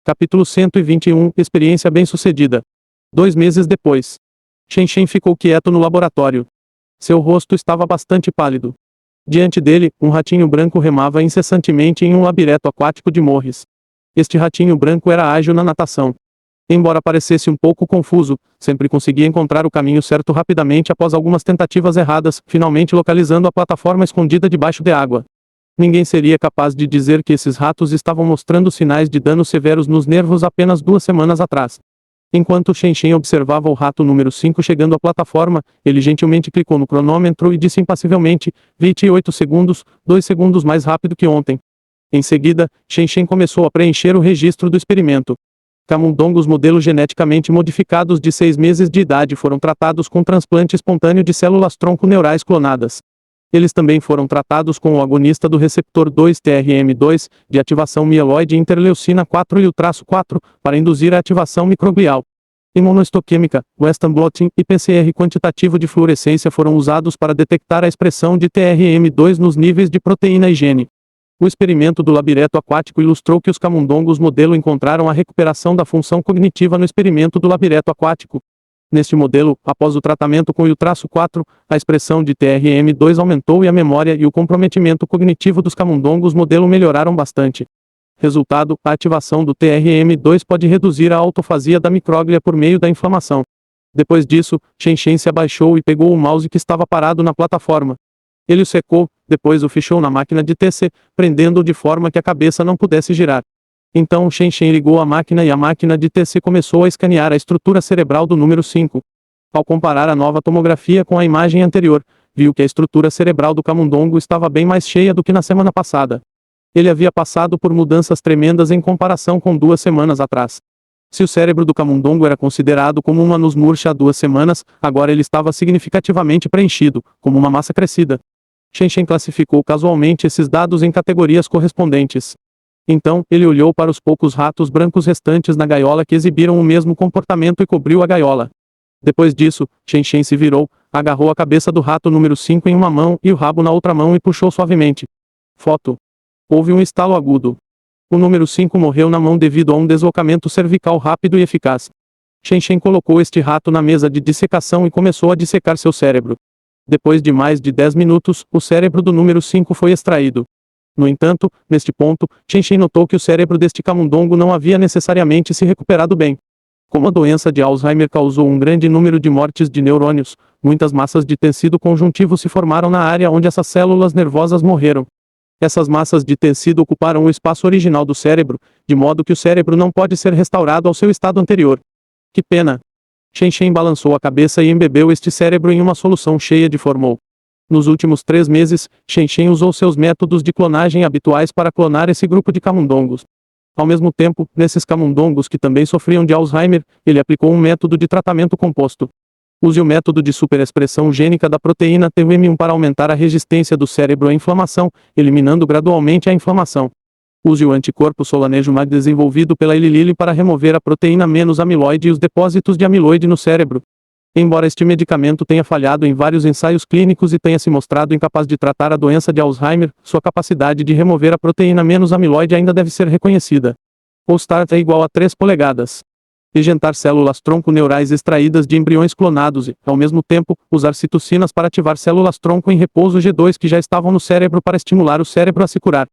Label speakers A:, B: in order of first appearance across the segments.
A: Capítulo 121 Experiência bem-sucedida. 2 meses depois. Shen Shen ficou quieto no laboratório. Seu rosto estava bastante pálido. Diante dele, um ratinho branco remava incessantemente em um labireto aquático de morres. Este ratinho branco era ágil na natação. Embora parecesse um pouco confuso, sempre conseguia encontrar o caminho certo rapidamente após algumas tentativas erradas, finalmente localizando a plataforma escondida debaixo de água. Ninguém seria capaz de dizer que esses ratos estavam mostrando sinais de danos severos nos nervos apenas 2 semanas atrás. Enquanto Shen Shen observava o rato número 5 chegando à plataforma, ele gentilmente clicou no cronômetro e disse impassivelmente, 28 segundos, 2 segundos mais rápido que ontem. Em seguida, Shen Shen começou a preencher o registro do experimento. Camundongos modelos geneticamente modificados de 6 meses de idade foram tratados com transplante espontâneo de células tronco neurais clonadas. Eles também foram tratados com o agonista do receptor 2-TRM2, de ativação mieloide interleucina 4 e o traço 4, para induzir a ativação microglial. Imunohistoquímica, Western blotting e PCR quantitativo de fluorescência foram usados para detectar a expressão de TRM2 nos níveis de proteína e gene. O experimento do labireto aquático ilustrou que os camundongos modelo encontraram a recuperação da função cognitiva no experimento do labireto aquático. Neste modelo, após o tratamento com o traço 4, a expressão de TRM2 aumentou e a memória e o comprometimento cognitivo dos camundongos modelo melhoraram bastante. Resultado, a ativação do TRM2 pode reduzir a autofagia da micróglia por meio da inflamação. Depois disso, Shen Shen se abaixou e pegou o mouse que estava parado na plataforma. Ele o secou, depois o fechou na máquina de TC, prendendo-o de forma que a cabeça não pudesse girar. Então Shen Shen ligou a máquina e a máquina de TC começou a escanear a estrutura cerebral do número 5. Ao comparar a nova tomografia com a imagem anterior, viu que a estrutura cerebral do camundongo estava bem mais cheia do que na semana passada. Ele havia passado por mudanças tremendas em comparação com 2 semanas atrás. Se o cérebro do camundongo era considerado como um anus murcha há 2 semanas, agora ele estava significativamente preenchido, como uma massa crescida. Shen Shen classificou casualmente esses dados em categorias correspondentes. Então, ele olhou para os poucos ratos brancos restantes na gaiola que exibiram o mesmo comportamento e cobriu a gaiola. Depois disso, Shen Shen se virou, agarrou a cabeça do rato número 5 em uma mão e o rabo na outra mão e puxou suavemente. Foto. Houve um estalo agudo. O número 5 morreu na mão devido a um deslocamento cervical rápido e eficaz. Shen Shen colocou este rato na mesa de dissecação e começou a dissecar seu cérebro. Depois de mais de 10 minutos, o cérebro do número 5 foi extraído. No entanto, neste ponto, Shen Shen notou que o cérebro deste camundongo não havia necessariamente se recuperado bem. Como a doença de Alzheimer causou um grande número de mortes de neurônios, muitas massas de tecido conjuntivo se formaram na área onde essas células nervosas morreram. Essas massas de tecido ocuparam o espaço original do cérebro, de modo que o cérebro não pode ser restaurado ao seu estado anterior. Que pena! Shen Shen balançou a cabeça e embebeu este cérebro em uma solução cheia de formol. Nos últimos 3 meses, Shen Shen usou seus métodos de clonagem habituais para clonar esse grupo de camundongos. Ao mesmo tempo, nesses camundongos que também sofriam de Alzheimer, ele aplicou um método de tratamento composto. Use o método de superexpressão gênica da proteína TM1 para aumentar a resistência do cérebro à inflamação, eliminando gradualmente a inflamação. Use o anticorpo solanezumab desenvolvido pela Eli Lilly para remover a proteína menos amiloide e os depósitos de amiloide no cérebro. Embora este medicamento tenha falhado em vários ensaios clínicos e tenha se mostrado incapaz de tratar a doença de Alzheimer, sua capacidade de remover a proteína menos amiloide ainda deve ser reconhecida. O start é igual a 3 polegadas. Ejetar células tronco neurais extraídas de embriões clonados e, ao mesmo tempo, usar citocinas para ativar células tronco em repouso G2 que já estavam no cérebro para estimular o cérebro a se curar.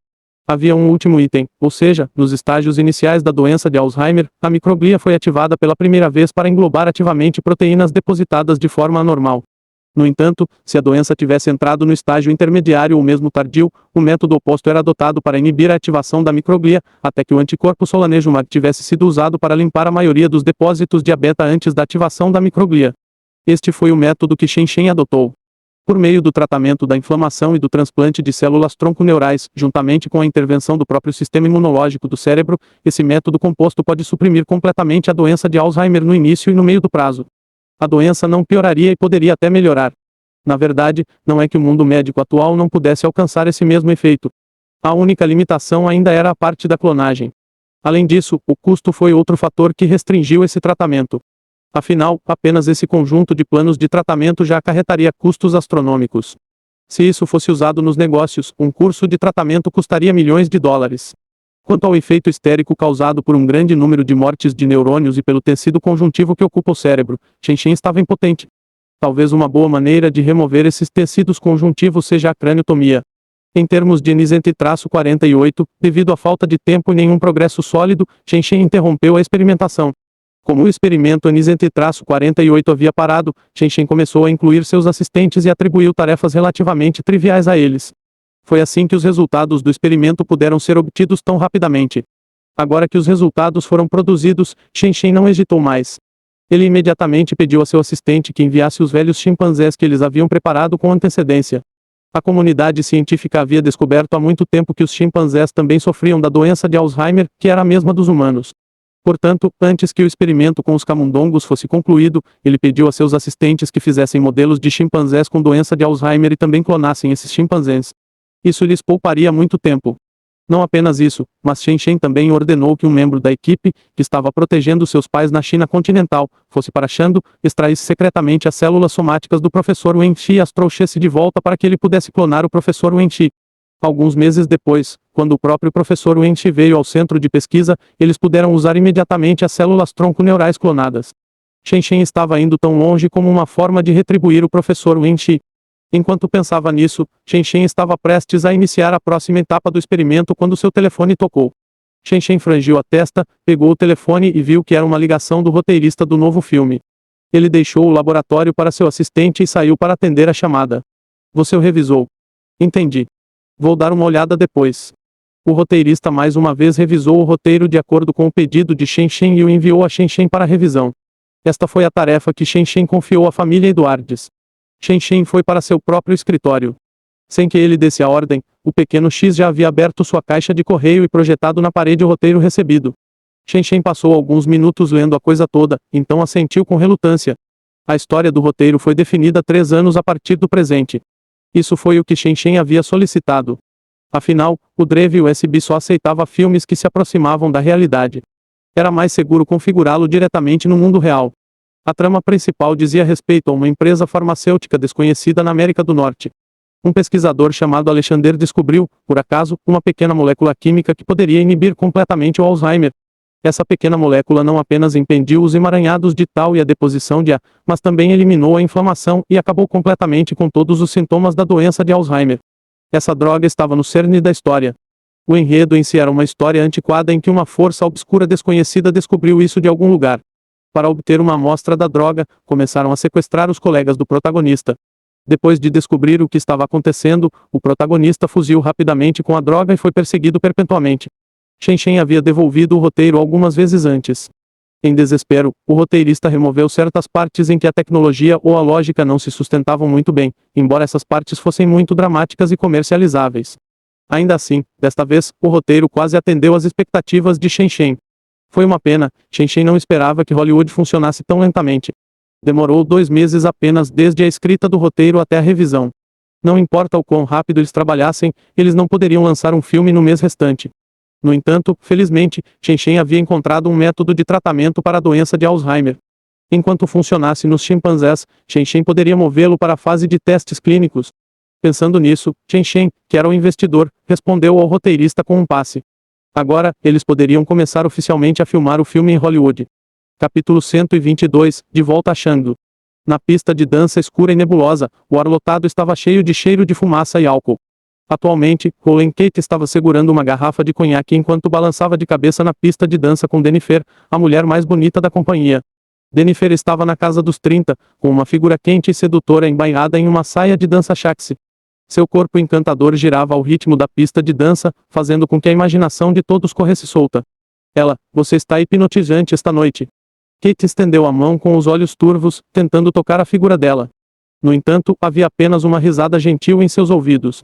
A: Havia um último item, ou seja, nos estágios iniciais da doença de Alzheimer, a microglia foi ativada pela primeira vez para englobar ativamente proteínas depositadas de forma anormal. No entanto, se a doença tivesse entrado no estágio intermediário ou mesmo tardio, o método oposto era adotado para inibir a ativação da microglia, até que o anticorpo solanezumab tivesse sido usado para limpar a maioria dos depósitos de A-beta antes da ativação da microglia. Este foi o método que Shen Shen adotou. Por meio do tratamento da inflamação e do transplante de células tronco neurais, juntamente com a intervenção do próprio sistema imunológico do cérebro, esse método composto pode suprimir completamente a doença de Alzheimer no início e no meio do prazo. A doença não pioraria e poderia até melhorar. Na verdade, não é que o mundo médico atual não pudesse alcançar esse mesmo efeito. A única limitação ainda era a parte da clonagem. Além disso, o custo foi outro fator que restringiu esse tratamento. Afinal, apenas esse conjunto de planos de tratamento já acarretaria custos astronômicos. Se isso fosse usado nos negócios, um curso de tratamento custaria milhões de dólares. Quanto ao efeito histérico causado por um grande número de mortes de neurônios e pelo tecido conjuntivo que ocupa o cérebro, Shen estava impotente. Talvez uma boa maneira de remover esses tecidos conjuntivos seja a craniotomia. Em termos de NZ-48, devido à falta de tempo e nenhum progresso sólido, Shen interrompeu a experimentação. Como o experimento NZ-48 havia parado, Shen começou a incluir seus assistentes e atribuiu tarefas relativamente triviais a eles. Foi assim que os resultados do experimento puderam ser obtidos tão rapidamente. Agora que os resultados foram produzidos, Shen não hesitou mais. Ele imediatamente pediu a seu assistente que enviasse os velhos chimpanzés que eles haviam preparado com antecedência. A comunidade científica havia descoberto há muito tempo que os chimpanzés também sofriam da doença de Alzheimer, que era a mesma dos humanos. Portanto, antes que o experimento com os camundongos fosse concluído, ele pediu a seus assistentes que fizessem modelos de chimpanzés com doença de Alzheimer e também clonassem esses chimpanzés. Isso lhes pouparia muito tempo. Não apenas isso, mas Shen também ordenou que um membro da equipe, que estava protegendo seus pais na China continental, fosse para Shandu, extraísse secretamente as células somáticas do professor Wenxi e as trouxesse de volta para que ele pudesse clonar o professor Wenxi. Alguns meses depois, quando o próprio professor Wenxi veio ao centro de pesquisa, eles puderam usar imediatamente as células tronco-neurais clonadas. Shen estava indo tão longe como uma forma de retribuir o professor Wenxi. Enquanto pensava nisso, Shen estava prestes a iniciar a próxima etapa do experimento quando seu telefone tocou. Shen franziu a testa, pegou o telefone e viu que era uma ligação do roteirista do novo filme. Ele deixou o laboratório para seu assistente e saiu para atender a chamada. Você o revisou? Entendi. Vou dar uma olhada depois. O roteirista mais uma vez revisou o roteiro de acordo com o pedido de Shen e o enviou a Shen para revisão. Esta foi a tarefa que Shen confiou à família Eduardes. Shen foi para seu próprio escritório. Sem que ele desse a ordem, o pequeno X já havia aberto sua caixa de correio e projetado na parede o roteiro recebido. Shen passou alguns minutos lendo a coisa toda, então assentiu com relutância. A história do roteiro foi definida 3 anos a partir do presente. Isso foi o que Shen havia solicitado. Afinal, o drive USB só aceitava filmes que se aproximavam da realidade. Era mais seguro configurá-lo diretamente no mundo real. A trama principal dizia respeito a uma empresa farmacêutica desconhecida na América do Norte. Um pesquisador chamado Alexander descobriu, por acaso, uma pequena molécula química que poderia inibir completamente o Alzheimer. Essa pequena molécula não apenas impediu os emaranhados de tal e a deposição de A, mas também eliminou a inflamação e acabou completamente com todos os sintomas da doença de Alzheimer. Essa droga estava no cerne da história. O enredo em si era uma história antiquada em que uma força obscura desconhecida descobriu isso de algum lugar. Para obter uma amostra da droga, começaram a sequestrar os colegas do protagonista. Depois de descobrir o que estava acontecendo, o protagonista fugiu rapidamente com a droga e foi perseguido perpetuamente. Shen havia devolvido o roteiro algumas vezes antes. Em desespero, o roteirista removeu certas partes em que a tecnologia ou a lógica não se sustentavam muito bem, embora essas partes fossem muito dramáticas e comercializáveis. Ainda assim, desta vez, o roteiro quase atendeu às expectativas de Shen. Foi uma pena, Shen não esperava que Hollywood funcionasse tão lentamente. Demorou 2 meses apenas desde a escrita do roteiro até a revisão. Não importa o quão rápido eles trabalhassem, eles não poderiam lançar um filme no mês restante. No entanto, felizmente, Shen havia encontrado um método de tratamento para a doença de Alzheimer. Enquanto funcionasse nos chimpanzés, Shen poderia movê-lo para a fase de testes clínicos. Pensando nisso, Shen, que era o investidor, respondeu ao roteirista com um passe. Agora, eles poderiam começar oficialmente a filmar o filme em Hollywood. Capítulo 122, De volta a Shandu. Na pista de dança escura e nebulosa, o ar lotado estava cheio de cheiro de fumaça e álcool. Atualmente, Colin Kate estava segurando uma garrafa de conhaque enquanto balançava de cabeça na pista de dança com Dennifer, a mulher mais bonita da companhia. Dennifer estava na casa dos 30, com uma figura quente e sedutora embainhada em uma saia de dança shaxi. Seu corpo encantador girava ao ritmo da pista de dança, fazendo com que a imaginação de todos corresse solta. Ela, você está hipnotizante esta noite. Kate estendeu a mão com os olhos turvos, tentando tocar a figura dela. No entanto, havia apenas uma risada gentil em seus ouvidos.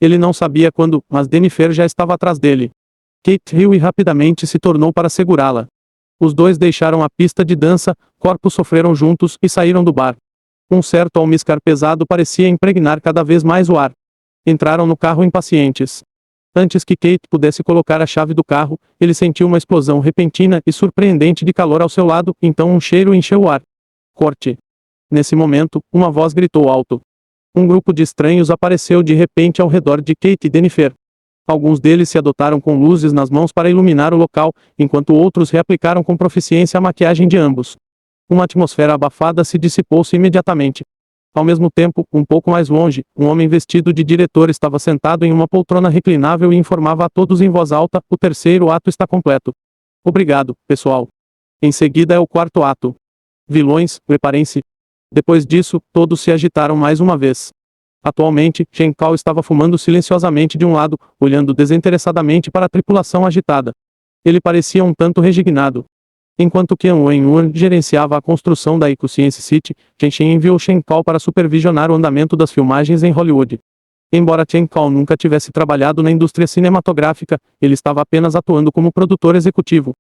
A: Ele não sabia quando, mas Dennifer já estava atrás dele. Kate riu e rapidamente se tornou para segurá-la. Os dois deixaram a pista de dança, corpos sofreram juntos e saíram do bar. Um certo almíscar pesado parecia impregnar cada vez mais o ar. Entraram no carro impacientes. Antes que Kate pudesse colocar a chave do carro, ele sentiu uma explosão repentina e surpreendente de calor ao seu lado, então um cheiro encheu o ar. Corte. Nesse momento, uma voz gritou alto. Um grupo de estranhos apareceu de repente ao redor de Kate e Dennifer. Alguns deles se adotaram com luzes nas mãos para iluminar o local, enquanto outros reaplicaram com proficiência a maquiagem de ambos. Uma atmosfera abafada se dissipou-se imediatamente. Ao mesmo tempo, um pouco mais longe, um homem vestido de diretor estava sentado em uma poltrona reclinável e informava a todos em voz alta: o terceiro ato está completo. Obrigado, pessoal. Em seguida é o quarto ato. Vilões, preparem-se. Depois disso, todos se agitaram mais uma vez. Atualmente, Chen Cao estava fumando silenciosamente de um lado, olhando desinteressadamente para a tripulação agitada. Ele parecia um tanto resignado. Enquanto Qian Wenwen gerenciava a construção da EcoScience City, Chen Shen enviou Chen Cao para supervisionar o andamento das filmagens em Hollywood. Embora Chen Cao nunca tivesse trabalhado na indústria cinematográfica, ele estava apenas atuando como produtor executivo.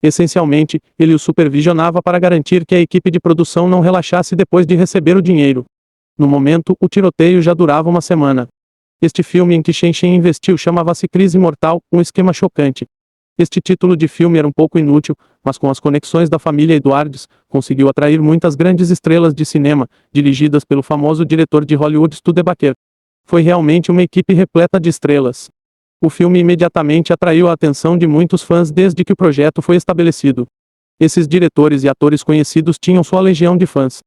A: Essencialmente, ele o supervisionava para garantir que a equipe de produção não relaxasse depois de receber o dinheiro. No momento, o tiroteio já durava uma semana. Este filme em que Chen Shen investiu chamava-se Crise Mortal, um esquema chocante. Este título de filme era um pouco inútil, mas com as conexões da família Edwards, conseguiu atrair muitas grandes estrelas de cinema, dirigidas pelo famoso diretor de Hollywood Studebaker. Foi realmente uma equipe repleta de estrelas. O filme imediatamente atraiu a atenção de muitos fãs desde que o projeto foi estabelecido. Esses diretores e atores conhecidos tinham sua legião de fãs.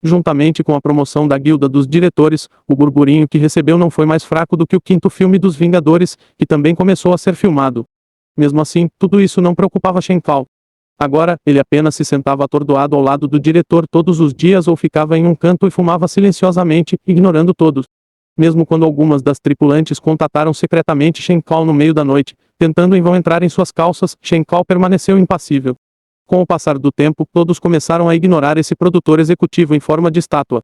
A: Juntamente com a promoção da Guilda dos Diretores, o burburinho que recebeu não foi mais fraco do que o quinto filme dos Vingadores, que também começou a ser filmado. Mesmo assim, tudo isso não preocupava Chen Cao. Agora, ele apenas se sentava atordoado ao lado do diretor todos os dias ou ficava em um canto e fumava silenciosamente, ignorando todos. Mesmo quando algumas das tripulantes contataram secretamente Chen Cao no meio da noite, tentando em vão entrar em suas calças, Chen Cao permaneceu impassível. Com o passar do tempo, todos começaram a ignorar esse produtor executivo em forma de estátua.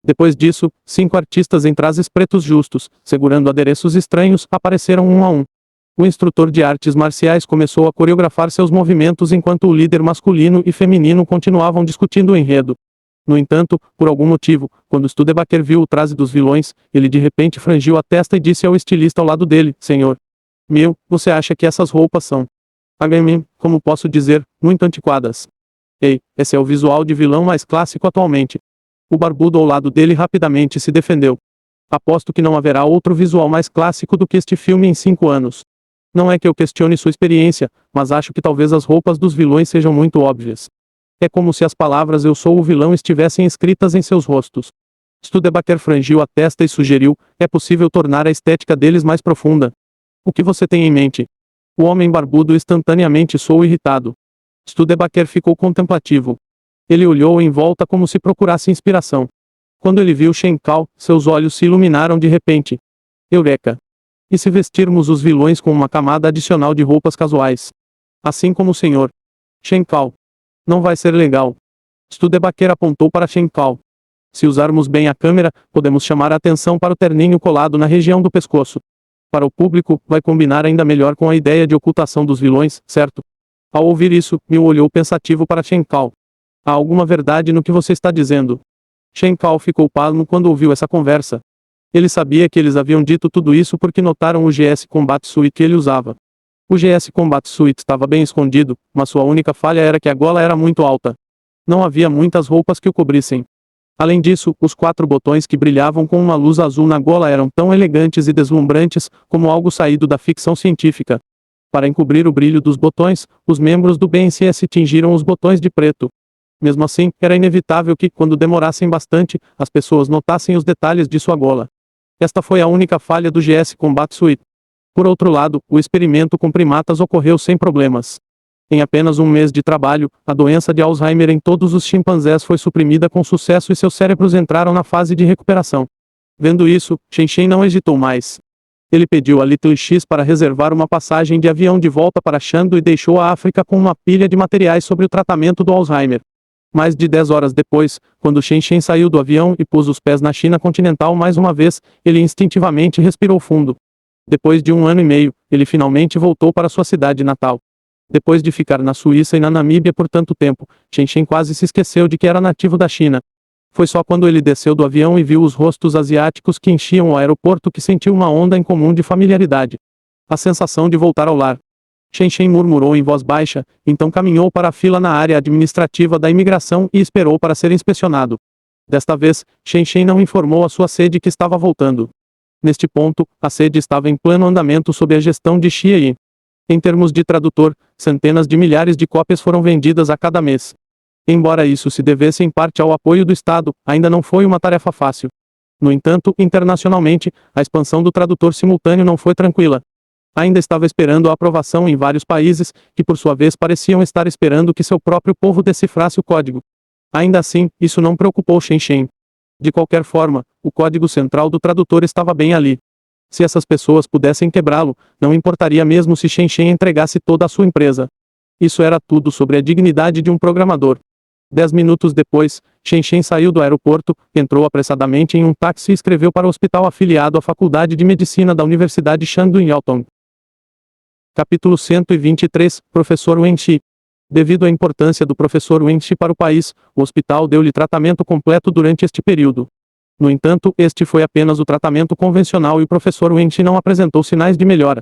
A: Depois disso, 5 artistas em trajes pretos justos, segurando adereços estranhos, apareceram um a um. O instrutor de artes marciais começou a coreografar seus movimentos enquanto o líder masculino e feminino continuavam discutindo o enredo. No entanto, por algum motivo, quando Studebaker viu o traje dos vilões, ele de repente franziu a testa e disse ao estilista ao lado dele: Senhor, você acha que essas roupas são... como posso dizer, muito antiquadas. Ei, esse é o visual de vilão mais clássico atualmente. O barbudo ao lado dele rapidamente se defendeu. Aposto que não haverá outro visual mais clássico do que este filme em 5 anos. Não é que eu questione sua experiência, mas acho que talvez as roupas dos vilões sejam muito óbvias. É como se as palavras "eu sou o vilão" estivessem escritas em seus rostos. Studebaker franziu a testa e sugeriu: é possível tornar a estética deles mais profunda. O que você tem em mente? O homem barbudo instantaneamente soou irritado. Studebaker ficou contemplativo. Ele olhou em volta como se procurasse inspiração. Quando ele viu Chen Cao, seus olhos se iluminaram de repente. Eureka! E se vestirmos os vilões com uma camada adicional de roupas casuais? Assim como o Sr. Chen Cao. Não vai ser legal. Studebaker apontou para Chen Cao. Se usarmos bem a câmera, podemos chamar a atenção para o terninho colado na região do pescoço. Para o público, vai combinar ainda melhor com a ideia de ocultação dos vilões, certo? Ao ouvir isso, Miu olhou pensativo para Chen Cao. Há alguma verdade no que você está dizendo? Chen Cao ficou pasmo quando ouviu essa conversa. Ele sabia que eles haviam dito tudo isso porque notaram o GS Combat Suit que ele usava. O GS Combat Suit estava bem escondido, mas sua única falha era que a gola era muito alta. Não havia muitas roupas que o cobrissem. Além disso, os 4 botões que brilhavam com uma luz azul na gola eram tão elegantes e deslumbrantes, como algo saído da ficção científica. Para encobrir o brilho dos botões, os membros do BNCS tingiram os botões de preto. Mesmo assim, era inevitável que, quando demorassem bastante, as pessoas notassem os detalhes de sua gola. Esta foi a única falha do GS Combat Suit. Por outro lado, o experimento com primatas ocorreu sem problemas. Em apenas um mês de trabalho, a doença de Alzheimer em todos os chimpanzés foi suprimida com sucesso e seus cérebros entraram na fase de recuperação. Vendo isso, Chen Shen não hesitou mais. Ele pediu a Little X para reservar uma passagem de avião de volta para Shandu e deixou a África com uma pilha de materiais sobre o tratamento do Alzheimer. Mais de 10 horas depois, quando Chen Shen saiu do avião e pôs os pés na China continental mais uma vez, ele instintivamente respirou fundo. Depois de 1 ano e meio, ele finalmente voltou para sua cidade natal. Depois de ficar na Suíça e na Namíbia por tanto tempo, Chen Shen quase se esqueceu de que era nativo da China. Foi só quando ele desceu do avião e viu os rostos asiáticos que enchiam o aeroporto que sentiu uma onda incomum de familiaridade. A sensação de voltar ao lar. Chen Shen murmurou em voz baixa, então caminhou para a fila na área administrativa da imigração e esperou para ser inspecionado. Desta vez, Chen Shen não informou a sua sede que estava voltando. Neste ponto, a sede estava em pleno andamento sob a gestão de Xie Yi. Em termos de tradutor, centenas de milhares de cópias foram vendidas a cada mês. Embora isso se devesse em parte ao apoio do Estado, ainda não foi uma tarefa fácil. No entanto, internacionalmente, a expansão do tradutor simultâneo não foi tranquila. Ainda estava esperando a aprovação em vários países, que por sua vez pareciam estar esperando que seu próprio povo decifrasse o código. Ainda assim, isso não preocupou Shen Shen. De qualquer forma, o código central do tradutor estava bem ali. Se essas pessoas pudessem quebrá-lo, não importaria mesmo se Shen Shen entregasse toda a sua empresa. Isso era tudo sobre a dignidade de um programador. 10 minutos depois, Shen Shen saiu do aeroporto, entrou apressadamente em um táxi e escreveu para o hospital afiliado à Faculdade de Medicina da Universidade Shandong Yaotong. Capítulo 123, Professor Wen Shi. Devido à importância do professor Wen Shi para o país, o hospital deu-lhe tratamento completo durante este período. No entanto, este foi apenas o tratamento convencional e o professor Wen Shi não apresentou sinais de melhora.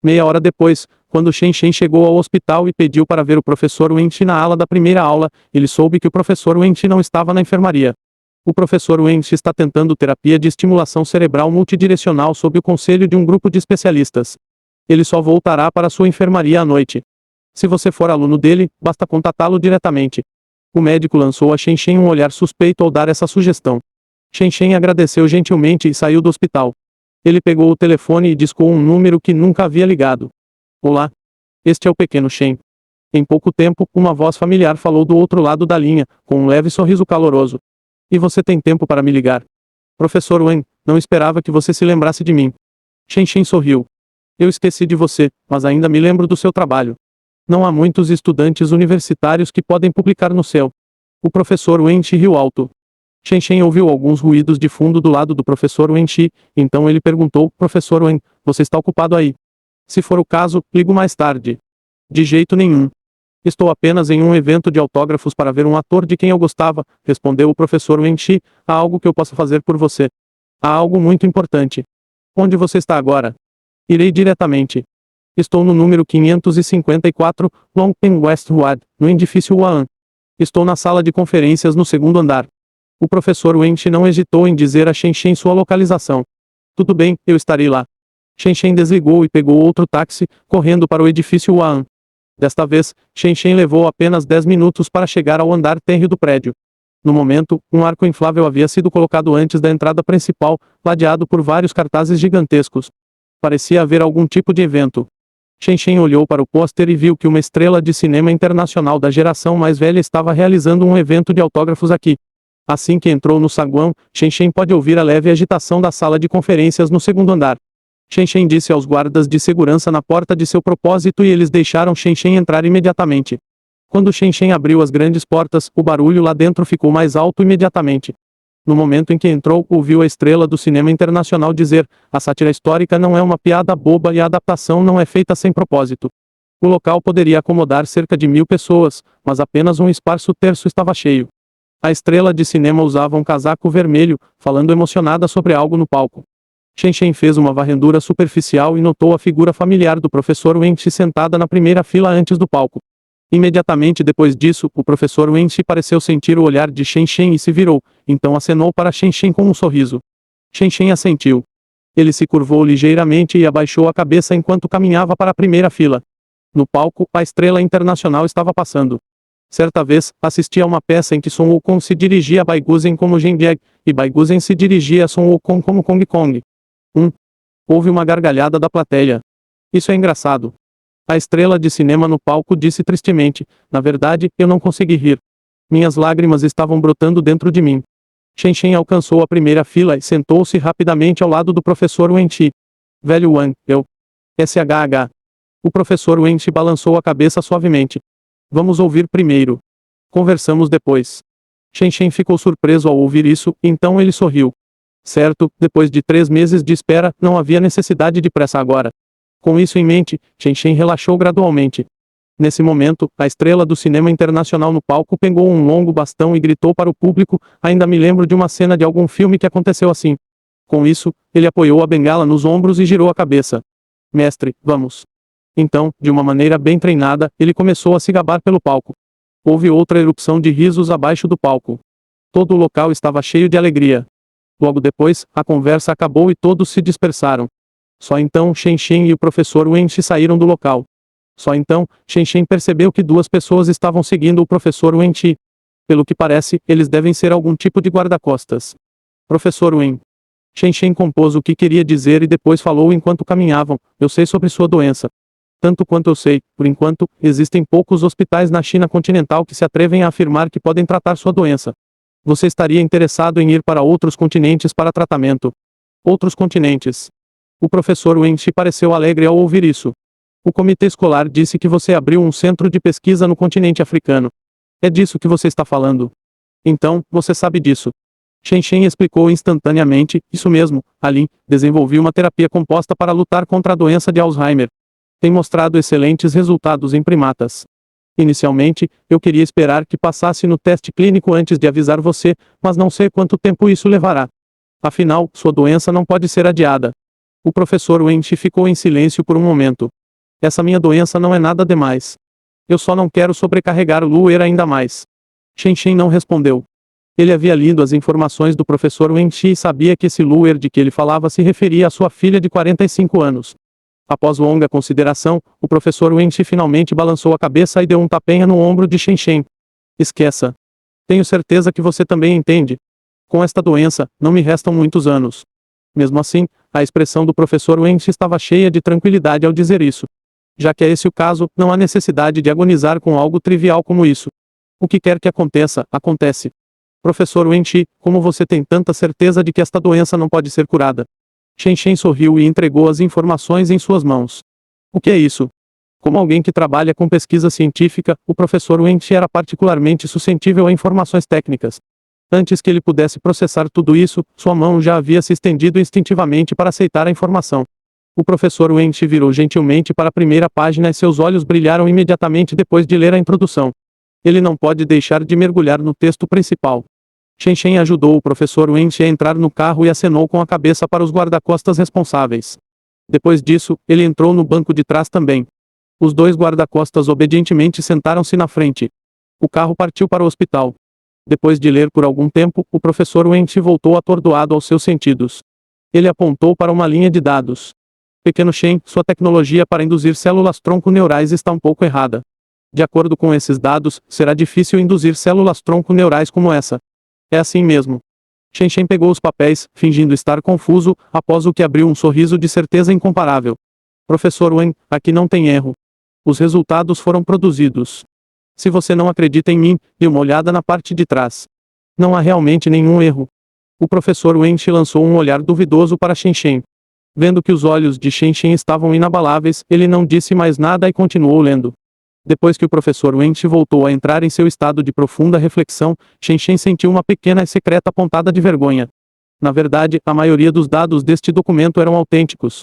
A: Meia hora depois, quando Shen Shen chegou ao hospital e pediu para ver o professor Wen Shi na ala da primeira aula, ele soube que o professor Wen Shi não estava na enfermaria. O professor Wen Shi está tentando terapia de estimulação cerebral multidirecional sob o conselho de um grupo de especialistas. Ele só voltará para sua enfermaria à noite. Se você for aluno dele, basta contatá-lo diretamente. O médico lançou a Shen Shen um olhar suspeito ao dar essa sugestão. Shen Shen agradeceu gentilmente e saiu do hospital. Ele pegou o telefone e discou um número que nunca havia ligado. Olá. Este é o pequeno Shen. Em pouco tempo, uma voz familiar falou do outro lado da linha, com um leve sorriso caloroso. E você tem tempo para me ligar? Professor Wen, não esperava que você se lembrasse de mim. Shen Shen sorriu. Eu esqueci de você, mas ainda me lembro do seu trabalho. Não há muitos estudantes universitários que podem publicar no céu. O professor Wen Shi riu alto. Shen Shen ouviu alguns ruídos de fundo do lado do professor Wen Shi, então ele perguntou, Professor Wen, você está ocupado aí? Se for o caso, ligo mais tarde. De jeito nenhum. Estou apenas em um evento de autógrafos para ver um ator de quem eu gostava, respondeu o professor Wen Shi, há algo que eu possa fazer por você. Há algo muito importante. Onde você está agora? Irei diretamente. Estou no número 554, Longpen Westward, no edifício Waan. Estou na sala de conferências no segundo andar. O professor Wen Shi não hesitou em dizer a Shen Shen sua localização. Tudo bem, eu estarei lá. Shen Shen desligou e pegou outro táxi, correndo para o edifício Waan. Desta vez, Shen Shen levou apenas 10 minutos para chegar ao andar térreo do prédio. No momento, um arco inflável havia sido colocado antes da entrada principal, ladeado por vários cartazes gigantescos. Parecia haver algum tipo de evento. Shen Shen olhou para o pôster e viu que uma estrela de cinema internacional da geração mais velha estava realizando um evento de autógrafos aqui. Assim que entrou no saguão, Shen Shen pôde ouvir a leve agitação da sala de conferências no segundo andar. Shen Shen disse aos guardas de segurança na porta de seu propósito e eles deixaram Shen Shen entrar imediatamente. Quando Shen Shen abriu as grandes portas, o barulho lá dentro ficou mais alto imediatamente. No momento em que entrou, ouviu a estrela do cinema internacional dizer, a sátira histórica não é uma piada boba e a adaptação não é feita sem propósito. O local poderia acomodar cerca de 1000 pessoas, mas apenas um esparso terço estava cheio. A estrela de cinema usava um casaco vermelho, falando emocionada sobre algo no palco. Shen Shen fez uma varredura superficial e notou a figura familiar do professor Wen Shi sentada na primeira fila antes do palco. Imediatamente depois disso, o professor Wen Shi pareceu sentir o olhar de Shen Shen e se virou, então acenou para Shen Shen com um sorriso. Shen Shen assentiu. Ele se curvou ligeiramente e abaixou a cabeça enquanto caminhava para a primeira fila. No palco, a estrela internacional estava passando. Certa vez, assisti a uma peça em que Sun Wukong se dirigia a Baiguzen como Zhenjiang, e Baiguzen se dirigia a Sun Wukong como Kong Kong. Houve uma gargalhada da plateia. Isso é engraçado. A estrela de cinema no palco disse tristemente, na verdade, eu não consegui rir. Minhas lágrimas estavam brotando dentro de mim. Shen Shen alcançou a primeira fila e sentou-se rapidamente ao lado do professor Wen Shi. Velho Wang, eu. SHH. O professor Wen Shi balançou a cabeça suavemente. Vamos ouvir primeiro. Conversamos depois. Shen Shen ficou surpreso ao ouvir isso, então ele sorriu. Certo, depois de 3 meses de espera, não havia necessidade de pressa agora. Com isso em mente, Shen Shen relaxou gradualmente. Nesse momento, a estrela do cinema internacional no palco pegou um longo bastão e gritou para o público, ainda me lembro de uma cena de algum filme que aconteceu assim. Com isso, ele apoiou a bengala nos ombros e girou a cabeça. Mestre, vamos. Então, de uma maneira bem treinada, ele começou a se gabar pelo palco. Houve outra erupção de risos abaixo do palco. Todo o local estava cheio de alegria. Logo depois, a conversa acabou e todos se dispersaram. Só então Shen Shen e o professor Wenshi saíram do local. Só então, Shen Shen percebeu que duas pessoas estavam seguindo o professor Wenshi. Pelo que parece, eles devem ser algum tipo de guarda-costas. Professor Wen. Shen Shen compôs o que queria dizer e depois falou enquanto caminhavam: eu sei sobre sua doença. Tanto quanto eu sei, por enquanto, existem poucos hospitais na China continental que se atrevem a afirmar que podem tratar sua doença. Você estaria interessado em ir para outros continentes para tratamento? Outros continentes. O professor Wenshi pareceu alegre ao ouvir isso. O comitê escolar disse que você abriu um centro de pesquisa no continente africano. É disso que você está falando. Então, você sabe disso. Shen Shen explicou instantaneamente: isso mesmo, ali, desenvolvi uma terapia composta para lutar contra a doença de Alzheimer. Tem mostrado excelentes resultados em primatas. Inicialmente, eu queria esperar que passasse no teste clínico antes de avisar você, mas não sei quanto tempo isso levará. Afinal, sua doença não pode ser adiada. O professor Wenshi ficou em silêncio por um momento. Essa minha doença não é nada demais. Eu só não quero sobrecarregar o Luer ainda mais. Shen Shen não respondeu. Ele havia lido as informações do professor Wenshi e sabia que esse Luer de que ele falava se referia à sua filha de 45 anos. Após longa consideração, o professor Wenshi finalmente balançou a cabeça e deu um tapinha no ombro de Shen Shen. Esqueça. Tenho certeza que você também entende. Com esta doença, não me restam muitos anos. Mesmo assim, a expressão do professor Wenshi estava cheia de tranquilidade ao dizer isso. Já que é esse o caso, não há necessidade de agonizar com algo trivial como isso. O que quer que aconteça, acontece. Professor Wenshi, como você tem tanta certeza de que esta doença não pode ser curada? Shen Shen sorriu e entregou as informações em suas mãos. O que é isso? Como alguém que trabalha com pesquisa científica, o professor Wenshi era particularmente suscetível a informações técnicas. Antes que ele pudesse processar tudo isso, sua mão já havia se estendido instintivamente para aceitar a informação. O professor Wenshi virou gentilmente para a primeira página e seus olhos brilharam imediatamente depois de ler a introdução. Ele não pode deixar de mergulhar no texto principal. Shen Shen ajudou o professor Wenshi a entrar no carro e acenou com a cabeça para os guarda-costas responsáveis. Depois disso, ele entrou no banco de trás também. Os dois guarda-costas obedientemente sentaram-se na frente. O carro partiu para o hospital. Depois de ler por algum tempo, o professor Wenshi voltou atordoado aos seus sentidos. Ele apontou para uma linha de dados. Pequeno Shen, sua tecnologia para induzir células-tronco neurais está um pouco errada. De acordo com esses dados, será difícil induzir células-tronco neurais como essa. É assim mesmo. Shen Shen pegou os papéis, fingindo estar confuso, após o que abriu um sorriso de certeza incomparável. Professor Wen, aqui não tem erro. Os resultados foram produzidos. Se você não acredita em mim, dê uma olhada na parte de trás. Não há realmente nenhum erro. O professor Wenshi lançou um olhar duvidoso para Shen Shen. Vendo que os olhos de Shen Shen estavam inabaláveis, ele não disse mais nada e continuou lendo. Depois que o professor Wenshi voltou a entrar em seu estado de profunda reflexão, Shen Shen sentiu uma pequena e secreta pontada de vergonha. Na verdade, a maioria dos dados deste documento eram autênticos.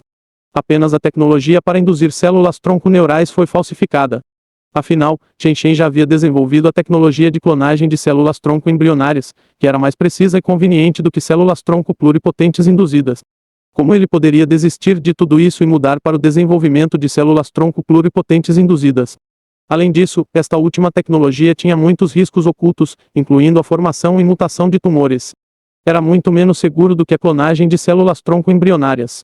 A: Apenas a tecnologia para induzir células-tronco neurais foi falsificada. Afinal, Shen Shen já havia desenvolvido a tecnologia de clonagem de células-tronco embrionárias, que era mais precisa e conveniente do que células-tronco pluripotentes induzidas. Como ele poderia desistir de tudo isso e mudar para o desenvolvimento de células-tronco pluripotentes induzidas? Além disso, esta última tecnologia tinha muitos riscos ocultos, incluindo a formação e mutação de tumores. Era muito menos seguro do que a clonagem de células-tronco embrionárias.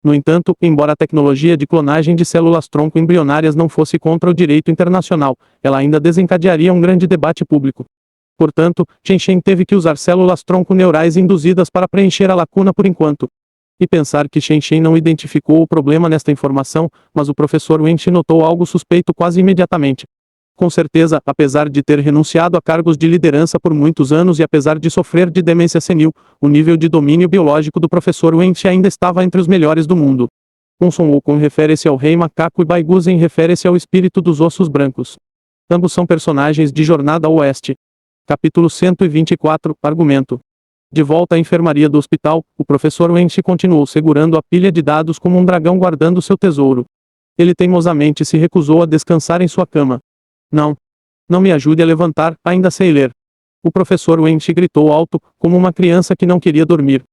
A: No entanto, embora a tecnologia de clonagem de células-tronco embrionárias não fosse contra o direito internacional, ela ainda desencadearia um grande debate público. Portanto, Shen Shen teve que usar células-tronco neurais induzidas para preencher a lacuna por enquanto. E pensar que Shen Shen não identificou o problema nesta informação, mas o professor Wenshi notou algo suspeito quase imediatamente. Com certeza, apesar de ter renunciado a cargos de liderança por muitos anos e apesar de sofrer de demência senil, o nível de domínio biológico do professor Wenshi ainda estava entre os melhores do mundo. Son Wukong refere-se ao rei macaco e Bai Guzen refere-se ao espírito dos ossos brancos. Ambos são personagens de Jornada ao Oeste. Capítulo 124, Argumento. De volta à enfermaria do hospital, o professor Wenshi continuou segurando a pilha de dados como um dragão guardando seu tesouro. Ele teimosamente se recusou a descansar em sua cama. Não. Não me ajude a levantar, ainda sei ler. O professor Wenshi gritou alto, como uma criança que não queria dormir.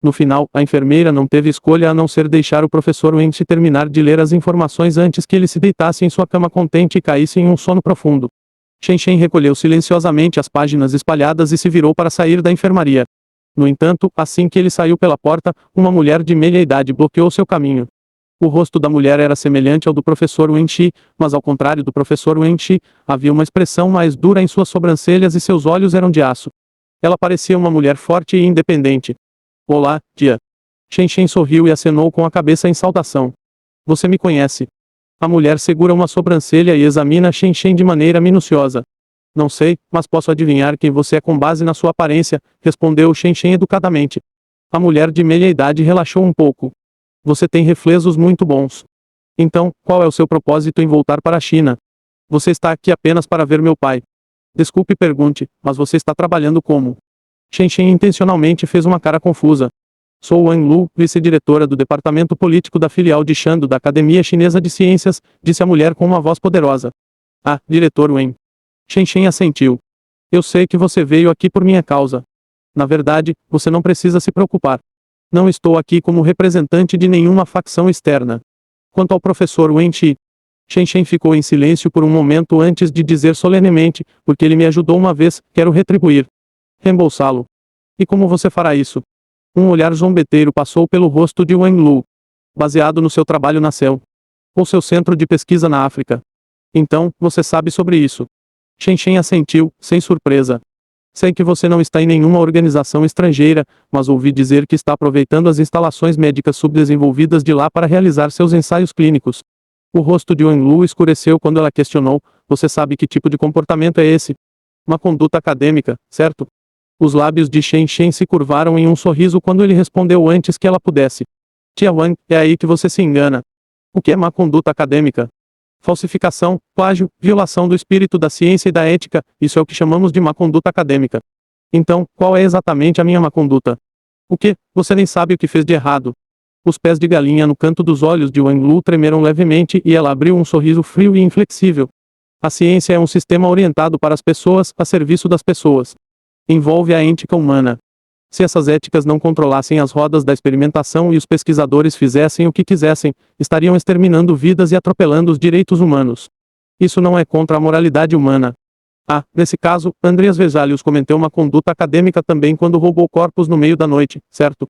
A: No final, a enfermeira não teve escolha a não ser deixar o professor Wenshi terminar de ler as informações antes que ele se deitasse em sua cama contente e caísse em um sono profundo. Shen Shen recolheu silenciosamente as páginas espalhadas e se virou para sair da enfermaria. No entanto, assim que ele saiu pela porta, uma mulher de meia idade bloqueou seu caminho. O rosto da mulher era semelhante ao do professor Wenchi, mas ao contrário do professor Wenchi, havia uma expressão mais dura em suas sobrancelhas e seus olhos eram de aço. Ela parecia uma mulher forte e independente. Olá, tia. Shen Shen sorriu e acenou com a cabeça em saudação. Você me conhece? A mulher segura uma sobrancelha e examina Shen Shen de maneira minuciosa. Não sei, mas posso adivinhar quem você é com base na sua aparência, respondeu Shen Shen educadamente. A mulher de meia idade relaxou um pouco. Você tem reflexos muito bons. Então, qual é o seu propósito em voltar para a China? Você está aqui apenas para ver meu pai. Desculpe pergunte, mas você está trabalhando como? Shen Shen intencionalmente fez uma cara confusa. Sou Wang Lu, vice-diretora do departamento político da filial de Shando da Academia Chinesa de Ciências, disse a mulher com uma voz poderosa. Ah, diretor Wen. Shen Shen assentiu. Eu sei que você veio aqui por minha causa. Na verdade, você não precisa se preocupar. Não estou aqui como representante de nenhuma facção externa. Quanto ao professor Wen Chi, Shen Shen ficou em silêncio por um momento antes de dizer solenemente, porque ele me ajudou uma vez, quero retribuir. Reembolsá-lo. E como você fará isso? Um olhar zombeteiro passou pelo rosto de Wang Lu. Baseado no seu trabalho na CEL. Ou seu centro de pesquisa na África. Então, você sabe sobre isso. Shen Shen assentiu, sem surpresa. Sei que você não está em nenhuma organização estrangeira, mas ouvi dizer que está aproveitando as instalações médicas subdesenvolvidas de lá para realizar seus ensaios clínicos. O rosto de Wang Lu escureceu quando ela questionou, você sabe que tipo de comportamento é esse? Uma conduta acadêmica, certo? Os lábios de Shen Shen se curvaram em um sorriso quando ele respondeu antes que ela pudesse. Tia Wang, é aí que você se engana. O que é má conduta acadêmica? Falsificação, plágio, violação do espírito da ciência e da ética, isso é o que chamamos de má conduta acadêmica. Então, qual é exatamente a minha má conduta? O que? Você nem sabe o que fez de errado. Os pés de galinha no canto dos olhos de Wang Lu tremeram levemente e ela abriu um sorriso frio e inflexível. A ciência é um sistema orientado para as pessoas, a serviço das pessoas. Envolve a ética humana. Se essas éticas não controlassem as rodas da experimentação e os pesquisadores fizessem o que quisessem, estariam exterminando vidas e atropelando os direitos humanos. Isso não é contra a moralidade humana. Ah, nesse caso, Andreas Vesalius cometeu uma conduta acadêmica também quando roubou corpos no meio da noite, certo?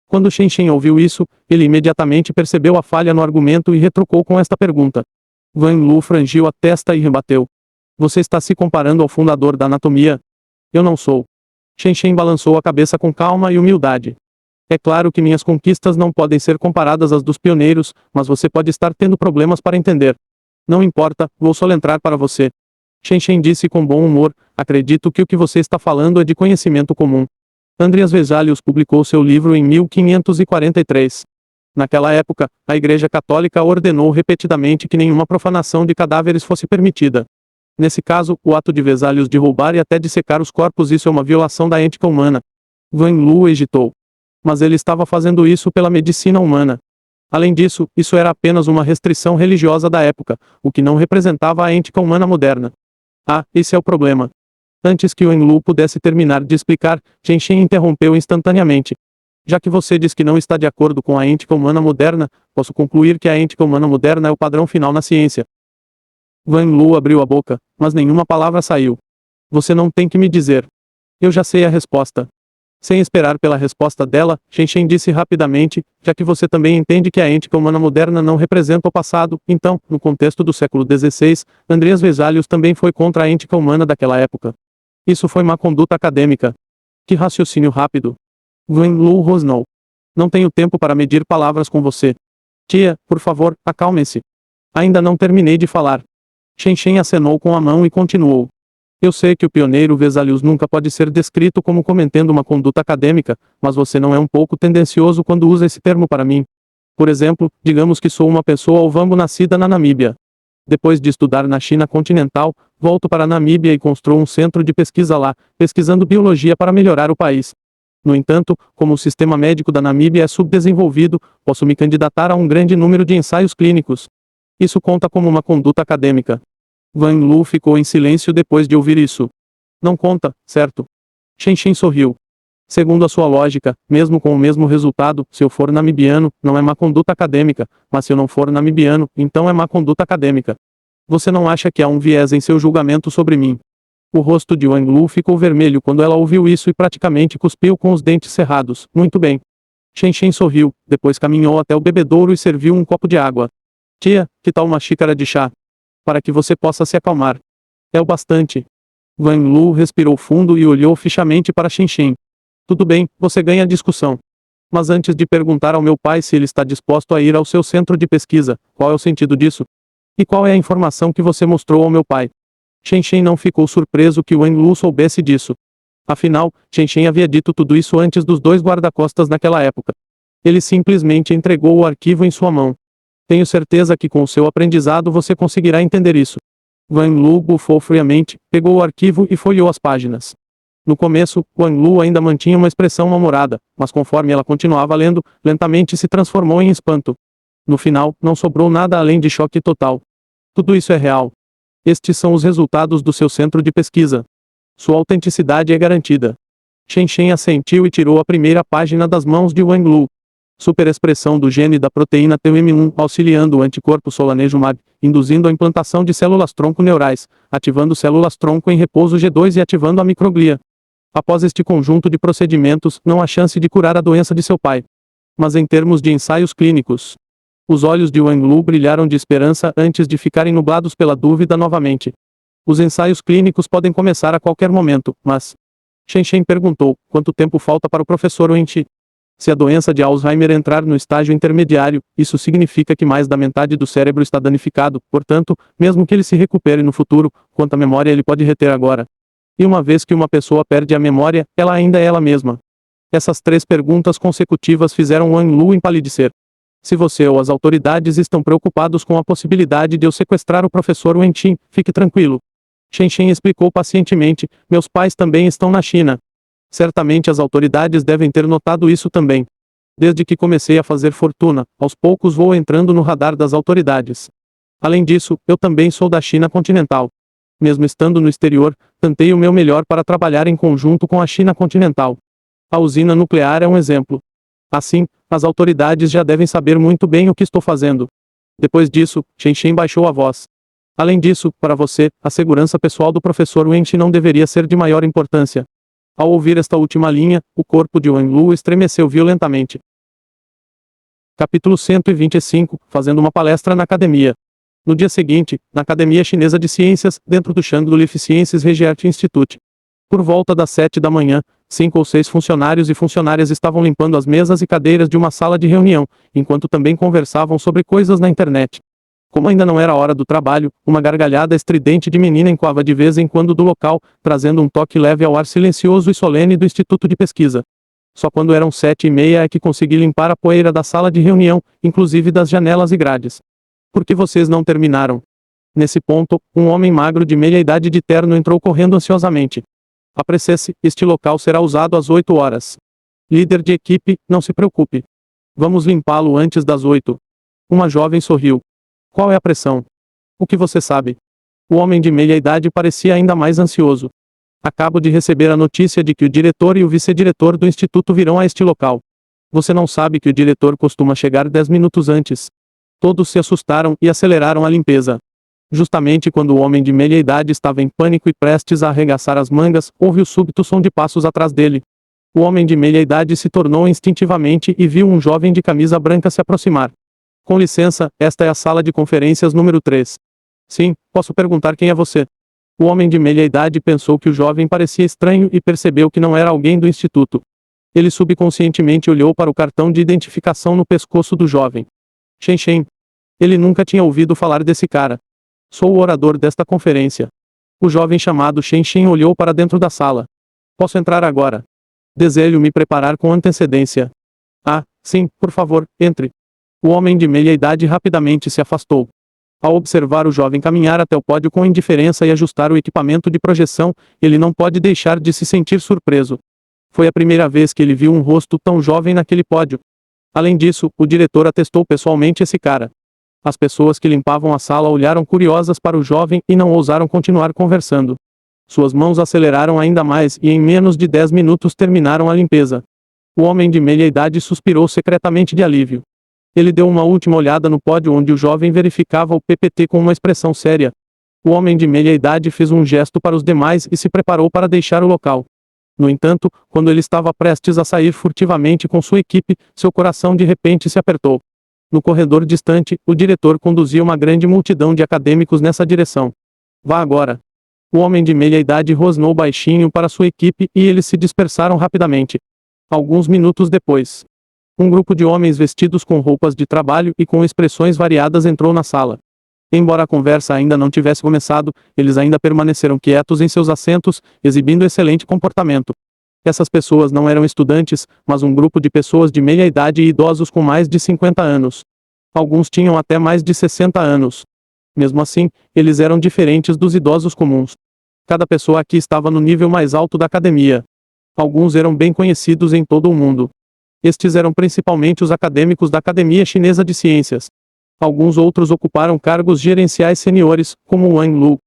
A: Quando Shen Shen ouviu isso, ele imediatamente percebeu a falha no argumento e retrucou com esta pergunta. Wang Lu franziu a testa e rebateu. Você está se comparando ao fundador da anatomia? Eu não sou. Shen Shen balançou a cabeça com calma e humildade. É claro que minhas conquistas não podem ser comparadas às dos pioneiros, mas você pode estar tendo problemas para entender. Não importa, vou solentrar para você. Shen Shen disse com bom humor, acredito que o que você está falando é de conhecimento comum. Andreas Vesalius publicou seu livro em 1543. Naquela época, a Igreja Católica ordenou repetidamente que nenhuma profanação de cadáveres fosse permitida. Nesse caso, o ato de Vesalius de roubar e até de secar os corpos isso é uma violação da ética humana. Wang Lu hesitou. Mas ele estava fazendo isso pela medicina humana. Além disso, isso era apenas uma restrição religiosa da época, o que não representava a ética humana moderna. Ah, esse é o problema. Antes que Wang Lu pudesse terminar de explicar, Shen Shen interrompeu instantaneamente. Já que você diz que não está de acordo com a ética humana moderna, posso concluir que a ética humana moderna é o padrão final na ciência. Wang Lu abriu a boca, mas nenhuma palavra saiu. Você não tem que me dizer. Eu já sei a resposta. Sem esperar pela resposta dela, Shen Shen disse rapidamente, já que você também entende que a ética humana moderna não representa o passado, então, no contexto do século XVI, Andreas Vesalius também foi contra a ética humana daquela época. Isso foi má conduta acadêmica. Que raciocínio rápido. Wang Lu rosnou. Não tenho tempo para medir palavras com você. Tia, por favor, acalme-se. Ainda não terminei de falar. Shen Shen acenou com a mão e continuou. Eu sei que o pioneiro Vesalius nunca pode ser descrito como cometendo uma conduta acadêmica, mas você não é um pouco tendencioso quando usa esse termo para mim. Por exemplo, digamos que sou uma pessoa ovambo nascida na Namíbia. Depois de estudar na China continental, volto para a Namíbia e construo um centro de pesquisa lá, pesquisando biologia para melhorar o país. No entanto, como o sistema médico da Namíbia é subdesenvolvido, posso me candidatar a um grande número de ensaios clínicos. Isso conta como uma conduta acadêmica. Wang Lu ficou em silêncio depois de ouvir isso. Não conta, certo? Shen Shen sorriu. Segundo a sua lógica, mesmo com o mesmo resultado, se eu for namibiano, não é má conduta acadêmica, mas se eu não for namibiano, então é má conduta acadêmica. Você não acha que há um viés em seu julgamento sobre mim? O rosto de Wang Lu ficou vermelho quando ela ouviu isso e praticamente cuspiu com os dentes cerrados. Muito bem. Shen Shen sorriu, depois caminhou até o bebedouro e serviu um copo de água. Tia, que tal uma xícara de chá? Para que você possa se acalmar. É o bastante. Wang Lu respirou fundo e olhou fixamente para Shen Shen. Tudo bem, você ganha a discussão. Mas antes de perguntar ao meu pai se ele está disposto a ir ao seu centro de pesquisa, qual é o sentido disso? E qual é a informação que você mostrou ao meu pai? Shen Shen não ficou surpreso que Wang Lu soubesse disso. Afinal, Shen Shen havia dito tudo isso antes dos dois guarda-costas naquela época. Ele simplesmente entregou o arquivo em sua mão. Tenho certeza que com o seu aprendizado você conseguirá entender isso. Wang Lu bufou friamente, pegou o arquivo e folheou as páginas. No começo, Wang Lu ainda mantinha uma expressão mal-humorada, mas conforme ela continuava lendo, lentamente se transformou em espanto. No final, não sobrou nada além de choque total. Tudo isso é real. Estes são os resultados do seu centro de pesquisa. Sua autenticidade é garantida. Shen Shen assentiu e tirou a primeira página das mãos de Wang Lu. Superexpressão do gene da proteína TM1 auxiliando o anticorpo solanezumab, induzindo a implantação de células-tronco neurais, ativando células-tronco em repouso G2 e ativando a microglia. Após este conjunto de procedimentos, não há chance de curar a doença de seu pai. Mas em termos de ensaios clínicos, os olhos de Wang Lu brilharam de esperança antes de ficarem nublados pela dúvida novamente. Os ensaios clínicos podem começar a qualquer momento, mas... Shen Shen perguntou, quanto tempo falta para o professor Wenqi? Se a doença de Alzheimer entrar no estágio intermediário, isso significa que mais da metade do cérebro está danificado, portanto, mesmo que ele se recupere no futuro, quanta memória ele pode reter agora? E uma vez que uma pessoa perde a memória, ela ainda é ela mesma. Essas 3 perguntas consecutivas fizeram Wang Lu empalidecer. Se você ou as autoridades estão preocupados com a possibilidade de eu sequestrar o professor Wenqi, fique tranquilo. Shen Shen explicou pacientemente, meus pais também estão na China. Certamente as autoridades devem ter notado isso também. Desde que comecei a fazer fortuna, aos poucos vou entrando no radar das autoridades. Além disso, eu também sou da China continental. Mesmo estando no exterior, tentei o meu melhor para trabalhar em conjunto com a China continental. A usina nuclear é um exemplo. Assim, as autoridades já devem saber muito bem o que estou fazendo. Depois disso, Shen Shen baixou a voz. Além disso, para você, a segurança pessoal do professor Wenqi não deveria ser de maior importância. Ao ouvir esta última linha, o corpo de Wang Lu estremeceu violentamente. Capítulo 125, fazendo uma palestra na academia. No dia seguinte, na Academia Chinesa de Ciências, dentro do Shangdu-Life Sciences Research Institute. Por volta das 7 da manhã, 5 ou 6 funcionários e funcionárias estavam limpando as mesas e cadeiras de uma sala de reunião, enquanto também conversavam sobre coisas na internet. Como ainda não era a hora do trabalho, uma gargalhada estridente de menina encoava de vez em quando do local, trazendo um toque leve ao ar silencioso e solene do Instituto de Pesquisa. Só quando eram 7h30 é que consegui limpar a poeira da sala de reunião, inclusive das janelas e grades. Por que vocês não terminaram? Nesse ponto, um homem magro de meia idade de terno entrou correndo ansiosamente. Apresse-se, este local será usado às 8 horas. Líder de equipe, não se preocupe. Vamos limpá-lo antes das 8. Uma jovem sorriu. Qual é a pressão? O que você sabe? O homem de meia idade parecia ainda mais ansioso. Acabo de receber a notícia de que o diretor e o vice-diretor do instituto virão a este local. Você não sabe que o diretor costuma chegar 10 minutos antes. Todos se assustaram e aceleraram a limpeza. Justamente quando o homem de meia idade estava em pânico e prestes a arregaçar as mangas, houve o súbito som de passos atrás dele. O homem de meia idade se tornou instintivamente e viu um jovem de camisa branca se aproximar. Com licença, esta é a sala de conferências número 3. Sim, posso perguntar quem é você? O homem de meia idade pensou que o jovem parecia estranho e percebeu que não era alguém do instituto. Ele subconscientemente olhou para o cartão de identificação no pescoço do jovem. Shen Shen. Ele nunca tinha ouvido falar desse cara. Sou o orador desta conferência. O jovem chamado Shen Shen olhou para dentro da sala. Posso entrar agora? Desejo me preparar com antecedência. Ah, sim, por favor, entre. O homem de meia idade rapidamente se afastou. Ao observar o jovem caminhar até o pódio com indiferença e ajustar o equipamento de projeção, ele não pode deixar de se sentir surpreso. Foi a primeira vez que ele viu um rosto tão jovem naquele pódio. Além disso, o diretor atestou pessoalmente esse cara. As pessoas que limpavam a sala olharam curiosas para o jovem e não ousaram continuar conversando. Suas mãos aceleraram ainda mais e em menos de 10 minutos terminaram a limpeza. O homem de meia idade suspirou secretamente de alívio. Ele deu uma última olhada no pódio onde o jovem verificava o PPT com uma expressão séria. O homem de meia idade fez um gesto para os demais e se preparou para deixar o local. No entanto, quando ele estava prestes a sair furtivamente com sua equipe, seu coração de repente se apertou. No corredor distante, o diretor conduzia uma grande multidão de acadêmicos nessa direção. Vá agora. O homem de meia idade rosnou baixinho para sua equipe e eles se dispersaram rapidamente. Alguns minutos depois, um grupo de homens vestidos com roupas de trabalho e com expressões variadas entrou na sala. Embora a conversa ainda não tivesse começado, eles ainda permaneceram quietos em seus assentos, exibindo excelente comportamento. Essas pessoas não eram estudantes, mas um grupo de pessoas de meia idade e idosos com mais de 50 anos. Alguns tinham até mais de 60 anos. Mesmo assim, eles eram diferentes dos idosos comuns. Cada pessoa aqui estava no nível mais alto da academia. Alguns eram bem conhecidos em todo o mundo. Estes eram principalmente os acadêmicos da Academia Chinesa de Ciências. Alguns outros ocuparam cargos gerenciais seniores, como Wang Lu.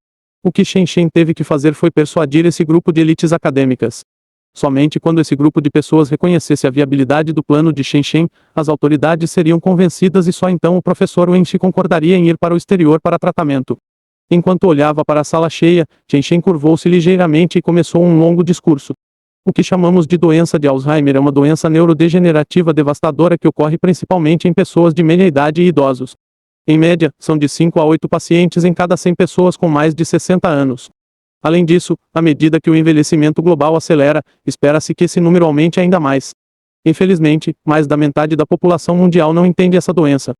A: O que Shen Shen teve que fazer foi persuadir esse grupo de elites acadêmicas. Somente quando esse grupo de pessoas reconhecesse a viabilidade do plano de Shen Shen, as autoridades seriam convencidas e só então o professor Wen Shi concordaria em ir para o exterior para tratamento. Enquanto olhava para a sala cheia, Shen Shen curvou-se ligeiramente e começou um longo discurso. O que chamamos de doença de Alzheimer é uma doença neurodegenerativa devastadora que ocorre principalmente em pessoas de meia idade e idosos. Em média, são de 5 a 8 pacientes em cada 100 pessoas com mais de 60 anos. Além disso, à medida que o envelhecimento global acelera, espera-se que esse número aumente ainda mais. Infelizmente, mais da metade da população mundial não entende essa doença.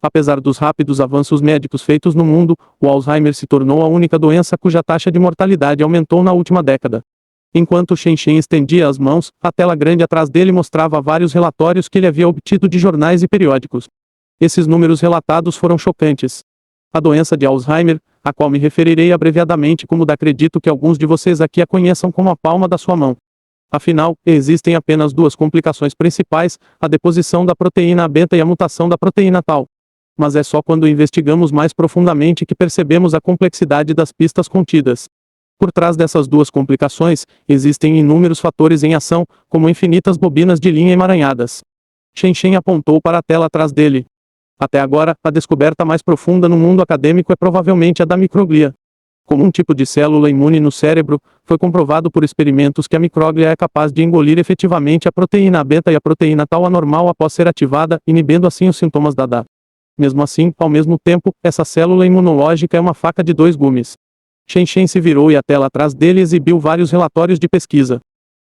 A: Apesar dos rápidos avanços médicos feitos no mundo, o Alzheimer se tornou a única doença cuja taxa de mortalidade aumentou na última década. Enquanto Shen Shen estendia as mãos, a tela grande atrás dele mostrava vários relatórios que ele havia obtido de jornais e periódicos. Esses números relatados foram chocantes. A doença de Alzheimer, a qual me referirei abreviadamente como acredito que alguns de vocês aqui a conheçam como a palma da sua mão. Afinal, existem apenas duas complicações principais, a deposição da proteína beta e a mutação da proteína tau. Mas é só quando investigamos mais profundamente que percebemos a complexidade das pistas contidas. Por trás dessas duas complicações, existem inúmeros fatores em ação, como infinitas bobinas de linha emaranhadas. Shen Shen apontou para a tela atrás dele. Até agora, a descoberta mais profunda no mundo acadêmico é provavelmente a da microglia. Como um tipo de célula imune no cérebro, foi comprovado por experimentos que a microglia é capaz de engolir efetivamente a proteína beta e a proteína tau anormal após ser ativada, inibindo assim os sintomas da DA. Mesmo assim, ao mesmo tempo, essa célula imunológica é uma faca de dois gumes. Shen Shen se virou e a tela atrás dele exibiu vários relatórios de pesquisa.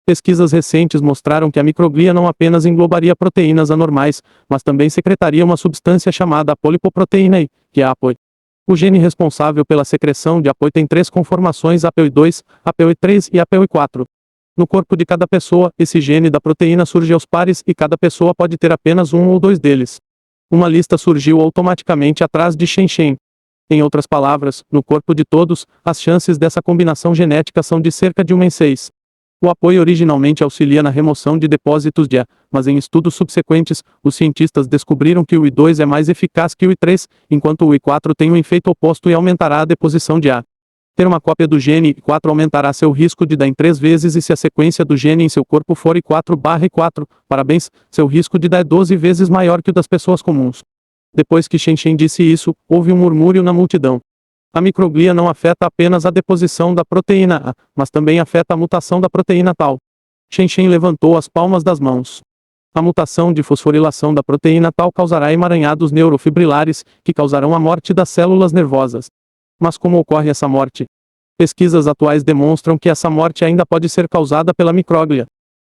A: Pesquisas recentes mostraram que a microglia não apenas englobaria proteínas anormais, mas também secretaria uma substância chamada apolipoproteína I, que é a APOI. O gene responsável pela secreção de APOI tem 3 conformações APOI2, APOI3 e APOI4. No corpo de cada pessoa, esse gene da proteína surge aos pares e cada pessoa pode ter apenas um ou dois deles. Uma lista surgiu automaticamente atrás de Shen Shen. Em outras palavras, no corpo de todos, as chances dessa combinação genética são de cerca de 1 em 6. O apoio originalmente auxilia na remoção de depósitos de A, mas em estudos subsequentes, os cientistas descobriram que o I2 é mais eficaz que o I3, enquanto o I4 tem um efeito oposto e aumentará a deposição de A. Ter uma cópia do gene I4 aumentará seu risco de DA em 3 vezes e se a sequência do gene em seu corpo for I4/I4, parabéns, seu risco de DA é 12 vezes maior que o das pessoas comuns. Depois que Shen Shen disse isso, houve um murmúrio na multidão. A microglia não afeta apenas a deposição da proteína A, mas também afeta a mutação da proteína tau. Shen Shen levantou as palmas das mãos. A mutação de fosforilação da proteína tau causará emaranhados neurofibrilares, que causarão a morte das células nervosas. Mas como ocorre essa morte? Pesquisas atuais demonstram que essa morte ainda pode ser causada pela microglia.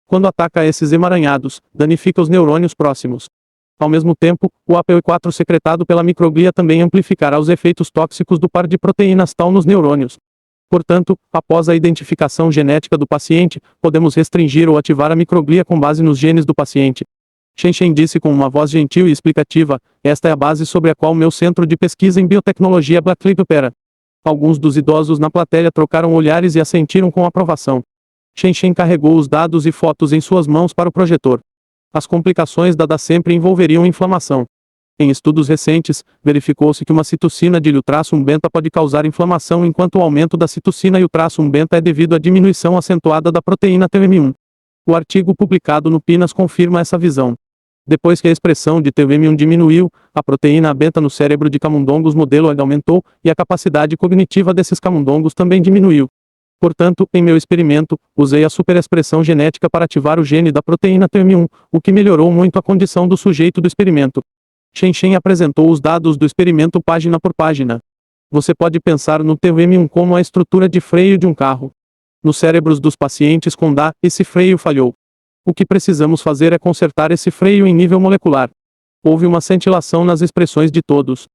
A: Quando ataca esses emaranhados, danifica os neurônios próximos. Ao mesmo tempo, o APOI4 secretado pela microglia também amplificará os efeitos tóxicos do par de proteínas tau nos neurônios. Portanto, após a identificação genética do paciente, podemos restringir ou ativar a microglia com base nos genes do paciente. Shen Shen disse com uma voz gentil e explicativa: esta é a base sobre a qual meu centro de pesquisa em biotecnologia Blackleaf opera. Alguns dos idosos na plateia trocaram olhares e assentiram com aprovação. Shen Shen carregou os dados e fotos em suas mãos para o projetor. As complicações da DA sempre envolveriam inflamação. Em estudos recentes, verificou-se que uma citocina de L-beta pode causar inflamação enquanto o aumento da citocina Y-beta é devido à diminuição acentuada da proteína TM1. O artigo publicado no PNAS confirma essa visão. Depois que a expressão de TVM1 diminuiu, a proteína beta no cérebro de camundongos modelo A aumentou, e a capacidade cognitiva desses camundongos também diminuiu. Portanto, em meu experimento, usei a superexpressão genética para ativar o gene da proteína TVM1, o que melhorou muito a condição do sujeito do experimento. Shen apresentou os dados do experimento página por página. Você pode pensar no TVM1 como a estrutura de freio de um carro. Nos cérebros dos pacientes com DA, esse freio falhou. O que precisamos fazer é consertar esse freio em nível molecular. Houve uma cintilação nas expressões de todos.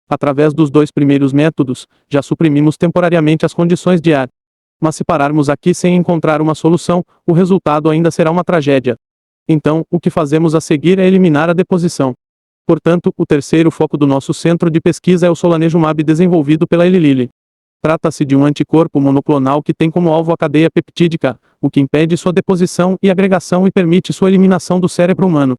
A: Através dos dois primeiros métodos, já suprimimos temporariamente as condições de ar. Mas se pararmos aqui sem encontrar uma solução, o resultado ainda será uma tragédia. Então, o que fazemos a seguir é eliminar a deposição. Portanto, o terceiro foco do nosso centro de pesquisa é o solanezumab desenvolvido pela Eli Lilly. Trata-se de um anticorpo monoclonal que tem como alvo a cadeia peptídica, o que impede sua deposição e agregação e permite sua eliminação do cérebro humano.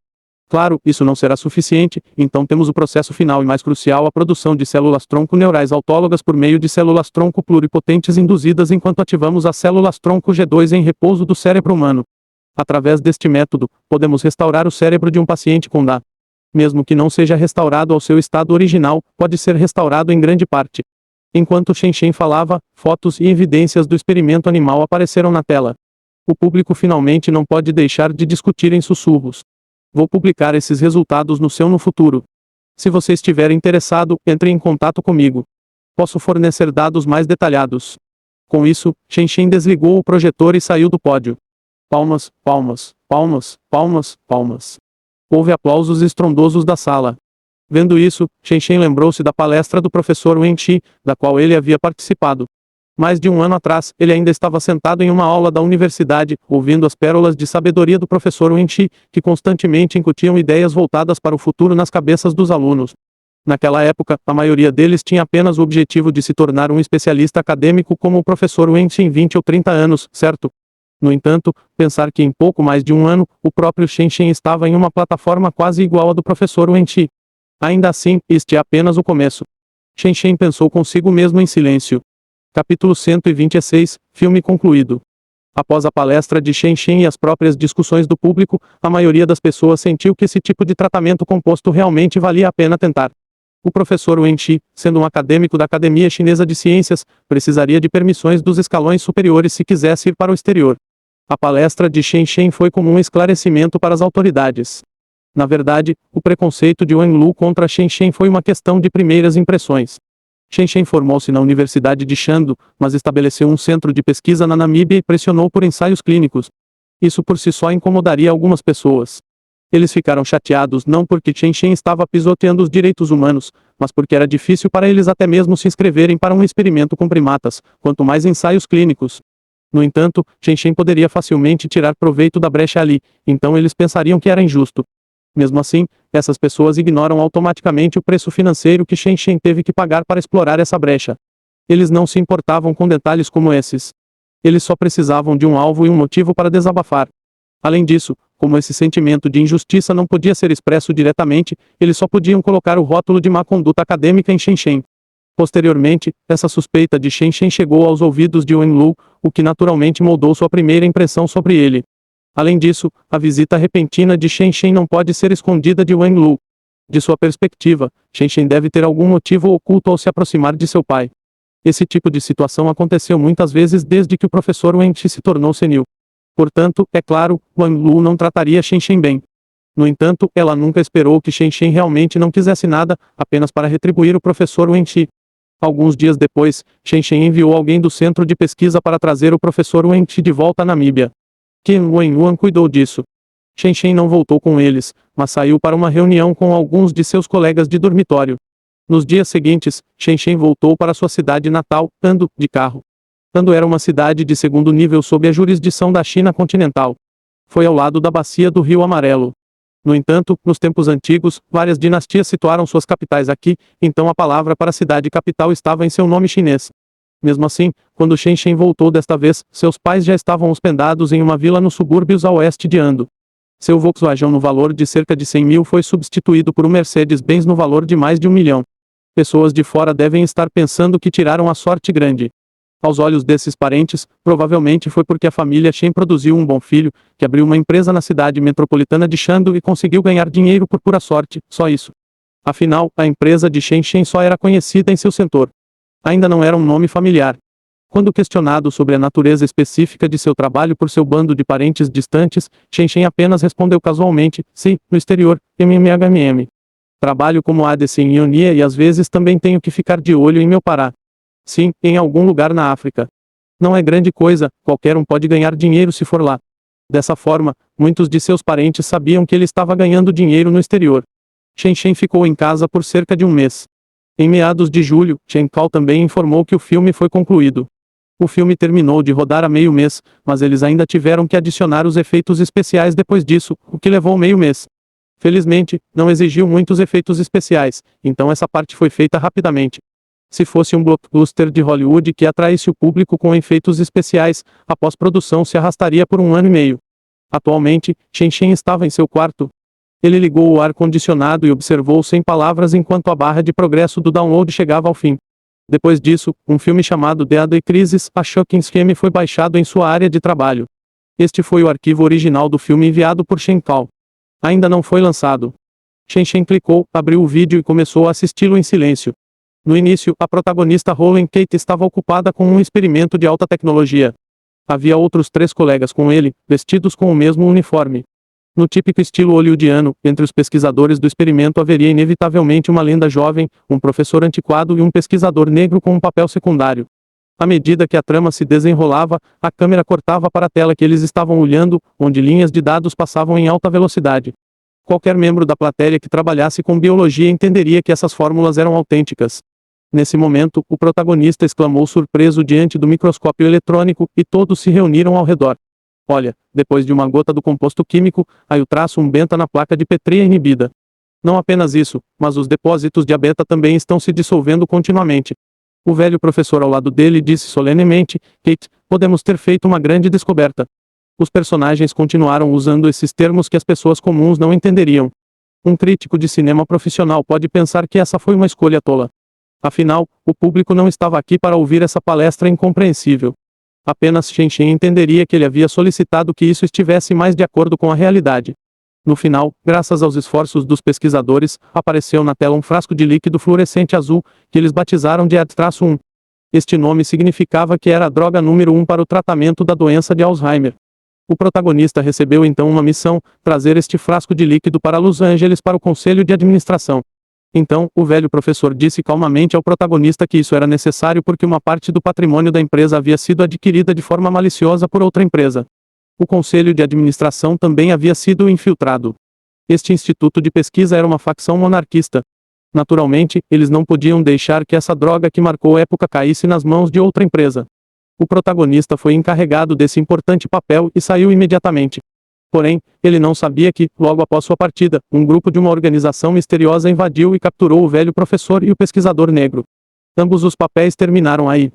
A: Claro, isso não será suficiente, então temos o processo final e mais crucial, a produção de células-tronco neurais autólogas por meio de células-tronco pluripotentes induzidas enquanto ativamos as células-tronco G2 em repouso do cérebro humano. Através deste método, podemos restaurar o cérebro de um paciente com DA. Mesmo que não seja restaurado ao seu estado original, pode ser restaurado em grande parte. Enquanto Shen falava, fotos e evidências do experimento animal apareceram na tela. O público finalmente não pode deixar de discutir em sussurros. Vou publicar esses resultados no futuro. Se você estiver interessado, entre em contato comigo. Posso fornecer dados mais detalhados. Com isso, Shen desligou o projetor e saiu do pódio. Palmas, palmas, palmas, palmas, palmas. Houve aplausos estrondosos da sala. Vendo isso, Shen lembrou-se da palestra do professor Wen Qi, da qual ele havia participado. Mais de um ano atrás, ele ainda estava sentado em uma aula da universidade, ouvindo as pérolas de sabedoria do professor Wen Qi, que constantemente incutiam ideias voltadas para o futuro nas cabeças dos alunos. Naquela época, a maioria deles tinha apenas o objetivo de se tornar um especialista acadêmico como o professor Wen Qi em 20 ou 30 anos, certo? No entanto, pensar que em pouco mais de um ano, o próprio Shen estava em uma plataforma quase igual à do professor Wen Qi. Ainda assim, este é apenas o começo. Shen pensou consigo mesmo em silêncio. Capítulo 126, filme concluído. Após a palestra de Shen e as próprias discussões do público, a maioria das pessoas sentiu que esse tipo de tratamento composto realmente valia a pena tentar. O professor Wen Qi, sendo um acadêmico da Academia Chinesa de Ciências, precisaria de permissões dos escalões superiores se quisesse ir para o exterior. A palestra de Shen foi como um esclarecimento para as autoridades. Na verdade, o preconceito de Wang Lu contra Shen foi uma questão de primeiras impressões. Shen formou-se na Universidade de Shandong, mas estabeleceu um centro de pesquisa na Namíbia e pressionou por ensaios clínicos. Isso por si só incomodaria algumas pessoas. Eles ficaram chateados não porque Shen estava pisoteando os direitos humanos, mas porque era difícil para eles até mesmo se inscreverem para um experimento com primatas, quanto mais ensaios clínicos. No entanto, Shen poderia facilmente tirar proveito da brecha ali, então eles pensariam que era injusto. Mesmo assim, essas pessoas ignoram automaticamente o preço financeiro que Shen teve que pagar para explorar essa brecha. Eles não se importavam com detalhes como esses. Eles só precisavam de um alvo e um motivo para desabafar. Além disso, como esse sentimento de injustiça não podia ser expresso diretamente, eles só podiam colocar o rótulo de má conduta acadêmica em Shen. Posteriormente, essa suspeita de Shen chegou aos ouvidos de Wang Lu, o que naturalmente moldou sua primeira impressão sobre ele. Além disso, a visita repentina de Shen não pode ser escondida de Wang Lu. De sua perspectiva, Shen deve ter algum motivo oculto ao se aproximar de seu pai. Esse tipo de situação aconteceu muitas vezes desde que o professor Wen Qi se tornou senil. Portanto, é claro, Wang Lu não trataria Shen bem. No entanto, ela nunca esperou que Shen realmente não quisesse nada, apenas para retribuir o professor Wen Qi. Alguns dias depois, Shen enviou alguém do centro de pesquisa para trazer o professor Wen Qi de volta à Namíbia. Qin Wenyuan cuidou disso. Shen não voltou com eles, mas saiu para uma reunião com alguns de seus colegas de dormitório. Nos dias seguintes, Shen voltou para sua cidade natal, Ando, de carro. Ando era uma cidade de segundo nível sob a jurisdição da China continental. Foi ao lado da bacia do Rio Amarelo. No entanto, nos tempos antigos, várias dinastias situaram suas capitais aqui, então a palavra para cidade capital estava em seu nome chinês. Mesmo assim, quando Shen voltou desta vez, seus pais já estavam hospedados em uma vila nos subúrbios a oeste de Ando. Seu Volkswagen no valor de cerca de 100 mil foi substituído por um Mercedes-Benz no valor de mais de 1 milhão. Pessoas de fora devem estar pensando que tiraram a sorte grande. Aos olhos desses parentes, provavelmente foi porque a família Shen produziu um bom filho, que abriu uma empresa na cidade metropolitana de Chengdu e conseguiu ganhar dinheiro por pura sorte, só isso. Afinal, a empresa de Shen Shen só era conhecida em seu setor. Ainda não era um nome familiar. Quando questionado sobre a natureza específica de seu trabalho por seu bando de parentes distantes, Shen Shen apenas respondeu casualmente, sim, no exterior, MMHMM. Trabalho como ADC em Ionia e às vezes também tenho que ficar de olho em meu Pará. Sim, em algum lugar na África. Não é grande coisa, qualquer um pode ganhar dinheiro se for lá. Dessa forma, muitos de seus parentes sabiam que ele estava ganhando dinheiro no exterior. Shen Shen ficou em casa por cerca de um mês. Em meados de julho, Chen Cao também informou que o filme foi concluído. O filme terminou de rodar há meio mês, mas eles ainda tiveram que adicionar os efeitos especiais depois disso, o que levou meio mês. Felizmente, não exigiu muitos efeitos especiais, então essa parte foi feita rapidamente. Se fosse um blockbuster de Hollywood que atraísse o público com efeitos especiais, a pós-produção se arrastaria por um ano e meio. Atualmente, Shen Shen estava em seu quarto. Ele ligou o ar-condicionado e observou sem palavras enquanto a barra de progresso do download chegava ao fim. Depois disso, um filme chamado The Ugly Crisis, A Shocking Scheme foi baixado em sua área de trabalho. Este foi o arquivo original do filme enviado por Chen Cao. Ainda não foi lançado. Shen Shen clicou, abriu o vídeo e começou a assisti-lo em silêncio. No início, a protagonista Rowan Kate estava ocupada com um experimento de alta tecnologia. Havia outros 3 colegas com ele, vestidos com o mesmo uniforme. No típico estilo hollywoodiano, entre os pesquisadores do experimento haveria inevitavelmente uma lenda jovem, um professor antiquado e um pesquisador negro com um papel secundário. À medida que a trama se desenrolava, a câmera cortava para a tela que eles estavam olhando, onde linhas de dados passavam em alta velocidade. Qualquer membro da plateia que trabalhasse com biologia entenderia que essas fórmulas eram autênticas. Nesse momento, o protagonista exclamou surpreso diante do microscópio eletrônico, e todos se reuniram ao redor. Olha, depois de uma gota do composto químico, aí o traço um beta na placa de Petri é inibida. Não apenas isso, mas os depósitos de beta também estão se dissolvendo continuamente. O velho professor ao lado dele disse solenemente, Kate, podemos ter feito uma grande descoberta. Os personagens continuaram usando esses termos que as pessoas comuns não entenderiam. Um crítico de cinema profissional pode pensar que essa foi uma escolha tola. Afinal, o público não estava aqui para ouvir essa palestra incompreensível. Apenas Shen Shen entenderia que ele havia solicitado que isso estivesse mais de acordo com a realidade. No final, graças aos esforços dos pesquisadores, apareceu na tela um frasco de líquido fluorescente azul, que eles batizaram de AD-1. Este nome significava que era a droga número 1 para o tratamento da doença de Alzheimer. O protagonista recebeu então uma missão, trazer este frasco de líquido para Los Angeles para o conselho de administração. Então, o velho professor disse calmamente ao protagonista que isso era necessário porque uma parte do patrimônio da empresa havia sido adquirida de forma maliciosa por outra empresa. O conselho de administração também havia sido infiltrado. Este instituto de pesquisa era uma facção monarquista. Naturalmente, eles não podiam deixar que essa droga que marcou a época caísse nas mãos de outra empresa. O protagonista foi encarregado desse importante papel e saiu imediatamente. Porém, ele não sabia que, logo após sua partida, um grupo de uma organização misteriosa invadiu e capturou o velho professor e o pesquisador negro. Ambos os papéis terminaram aí.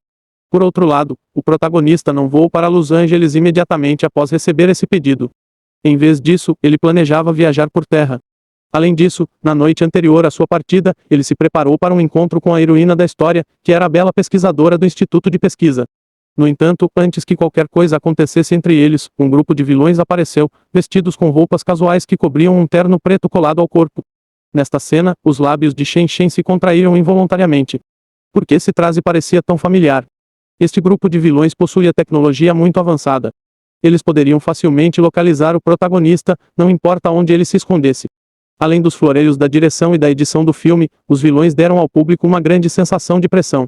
A: Por outro lado, o protagonista não voou para Los Angeles imediatamente após receber esse pedido. Em vez disso, ele planejava viajar por terra. Além disso, na noite anterior à sua partida, ele se preparou para um encontro com a heroína da história, que era a bela pesquisadora do Instituto de Pesquisa. No entanto, antes que qualquer coisa acontecesse entre eles, um grupo de vilões apareceu, vestidos com roupas casuais que cobriam um terno preto colado ao corpo. Nesta cena, os lábios de Shen Shen se contraíram involuntariamente. Por que esse traje parecia tão familiar? Este grupo de vilões possuía tecnologia muito avançada. Eles poderiam facilmente localizar o protagonista, não importa onde ele se escondesse. Além dos floreios da direção e da edição do filme, os vilões deram ao público uma grande sensação de pressão.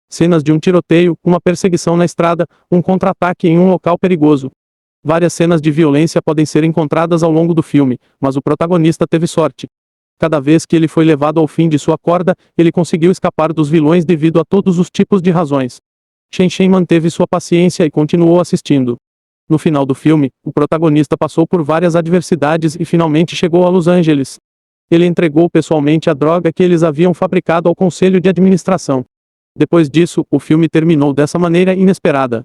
A: Cenas de um tiroteio, uma perseguição na estrada, um contra-ataque em um local perigoso. Várias cenas de violência podem ser encontradas ao longo do filme, mas o protagonista teve sorte. Cada vez que ele foi levado ao fim de sua corda, ele conseguiu escapar dos vilões devido a todos os tipos de razões. Shen Shen manteve sua paciência e continuou assistindo. No final do filme, o protagonista passou por várias adversidades e finalmente chegou a Los Angeles. Ele entregou pessoalmente a droga que eles haviam fabricado ao conselho de administração. Depois disso, o filme terminou dessa maneira inesperada.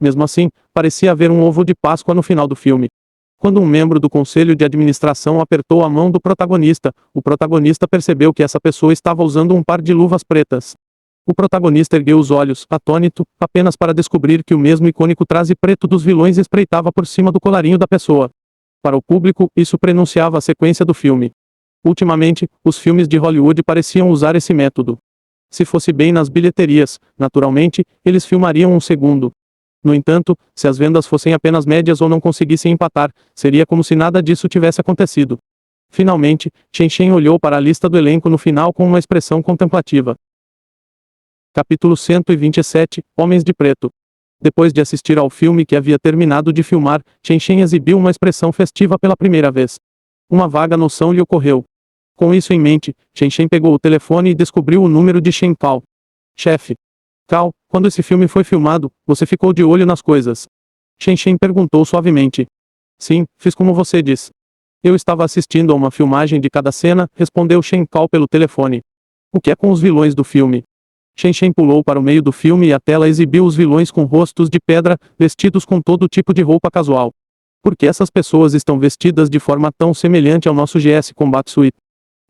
A: Mesmo assim, parecia haver um ovo de Páscoa no final do filme. Quando um membro do conselho de administração apertou a mão do protagonista, o protagonista percebeu que essa pessoa estava usando um par de luvas pretas. O protagonista ergueu os olhos, atônito, apenas para descobrir que o mesmo icônico traje preto dos vilões espreitava por cima do colarinho da pessoa. Para o público, isso prenunciava a sequência do filme. Ultimamente, os filmes de Hollywood pareciam usar esse método. Se fosse bem nas bilheterias, naturalmente, eles filmariam um segundo. No entanto, se as vendas fossem apenas médias ou não conseguissem empatar, seria como se nada disso tivesse acontecido. Finalmente, Chen Chen olhou para a lista do elenco no final com uma expressão contemplativa. Capítulo 127, Homens de Preto. Depois de assistir ao filme que havia terminado de filmar, Chen Chen exibiu uma expressão festiva pela primeira vez. Uma vaga noção lhe ocorreu. Com isso em mente, Chen Chen pegou o telefone e descobriu o número de Shen Cao. Chefe. Cao, quando esse filme foi filmado, você ficou de olho nas coisas? Chen Chen perguntou suavemente. Sim, fiz como você diz. Eu estava assistindo a uma filmagem de cada cena, respondeu Shen Cao pelo telefone. O que é com os vilões do filme? Chen Chen pulou para o meio do filme e a tela exibiu os vilões com rostos de pedra, vestidos com todo tipo de roupa casual. Por que essas pessoas estão vestidas de forma tão semelhante ao nosso GS Combat Suite?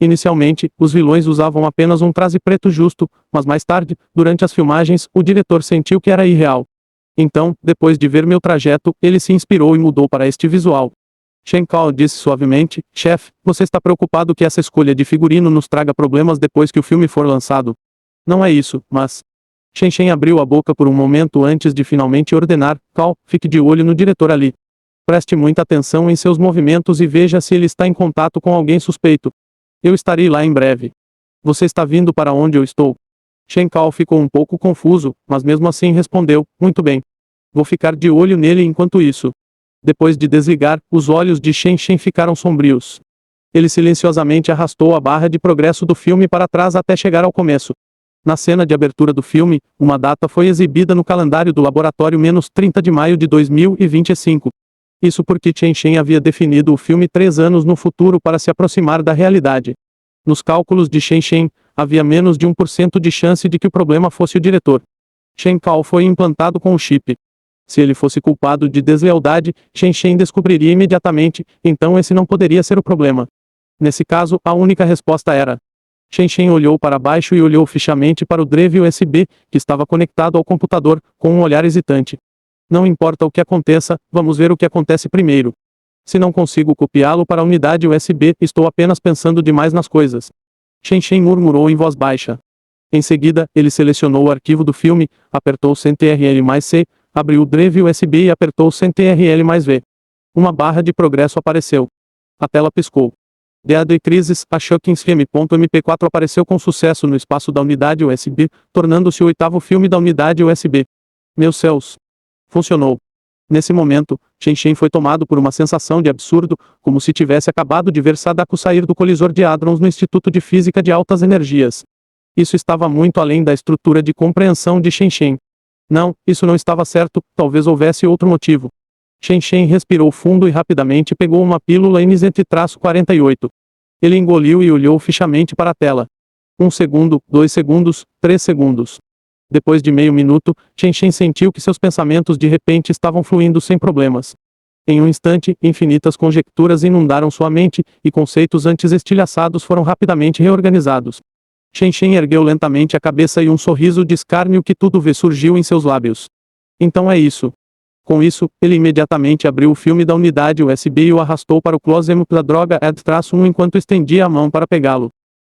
A: Inicialmente, os vilões usavam apenas um traje preto justo, mas mais tarde, durante as filmagens, o diretor sentiu que era irreal. Então, depois de ver meu trajeto, ele se inspirou e mudou para este visual. Shen Cao disse suavemente, chefe, você está preocupado que essa escolha de figurino nos traga problemas depois que o filme for lançado? Não é isso, mas... Chen Chen abriu a boca por um momento antes de finalmente ordenar, Cao, fique de olho no diretor ali. Preste muita atenção em seus movimentos e veja se ele está em contato com alguém suspeito. Eu estarei lá em breve. Você está vindo para onde eu estou? Shen Cao ficou um pouco confuso, mas mesmo assim respondeu, muito bem. Vou ficar de olho nele enquanto isso. Depois de desligar, os olhos de Chen Chen ficaram sombrios. Ele silenciosamente arrastou a barra de progresso do filme para trás até chegar ao começo. Na cena de abertura do filme, uma data foi exibida no calendário do laboratório -30 de maio de 2025. Isso porque Chen Chen havia definido o filme 3 anos no futuro para se aproximar da realidade. Nos cálculos de Chen Chen, havia menos de 1% de chance de que o problema fosse o diretor. Shen Cao foi implantado com o chip. Se ele fosse culpado de deslealdade, Chen Chen descobriria imediatamente, então esse não poderia ser o problema. Nesse caso, a única resposta era. Chen Chen olhou para baixo e olhou fixamente para o drive USB, que estava conectado ao computador, com um olhar hesitante. Não importa o que aconteça, vamos ver o que acontece primeiro. Se não consigo copiá-lo para a unidade USB, estou apenas pensando demais nas coisas. Chen Chen murmurou em voz baixa. Em seguida, ele selecionou o arquivo do filme, apertou Ctrl+C, abriu o drive USB e apertou Ctrl+V. Uma barra de progresso apareceu. A tela piscou. The Crisis, a Shockings Film.mp4 apareceu com sucesso no espaço da unidade USB, tornando-se o 8º filme da unidade USB. Meus céus! Funcionou. Nesse momento, Chen Chen foi tomado por uma sensação de absurdo, como se tivesse acabado de ver Sadako sair do colisor de hadrons no Instituto de Física de Altas Energias. Isso estava muito além da estrutura de compreensão de Chen Chen. Não, isso não estava certo, talvez houvesse outro motivo. Chen Chen respirou fundo e rapidamente pegou uma pílula NZ-48. Ele engoliu e olhou fixamente para a tela. 1 segundo, 2 segundos, 3 segundos. Depois de meio minuto, Chen Chen sentiu que seus pensamentos de repente estavam fluindo sem problemas. Em um instante, infinitas conjecturas inundaram sua mente, e conceitos antes estilhaçados foram rapidamente reorganizados. Chen Chen ergueu lentamente a cabeça e um sorriso de escárnio que tudo vê surgiu em seus lábios. Então é isso. Com isso, ele imediatamente abriu o filme da unidade USB e o arrastou para o closem da droga Add-1 enquanto estendia a mão para pegá-lo.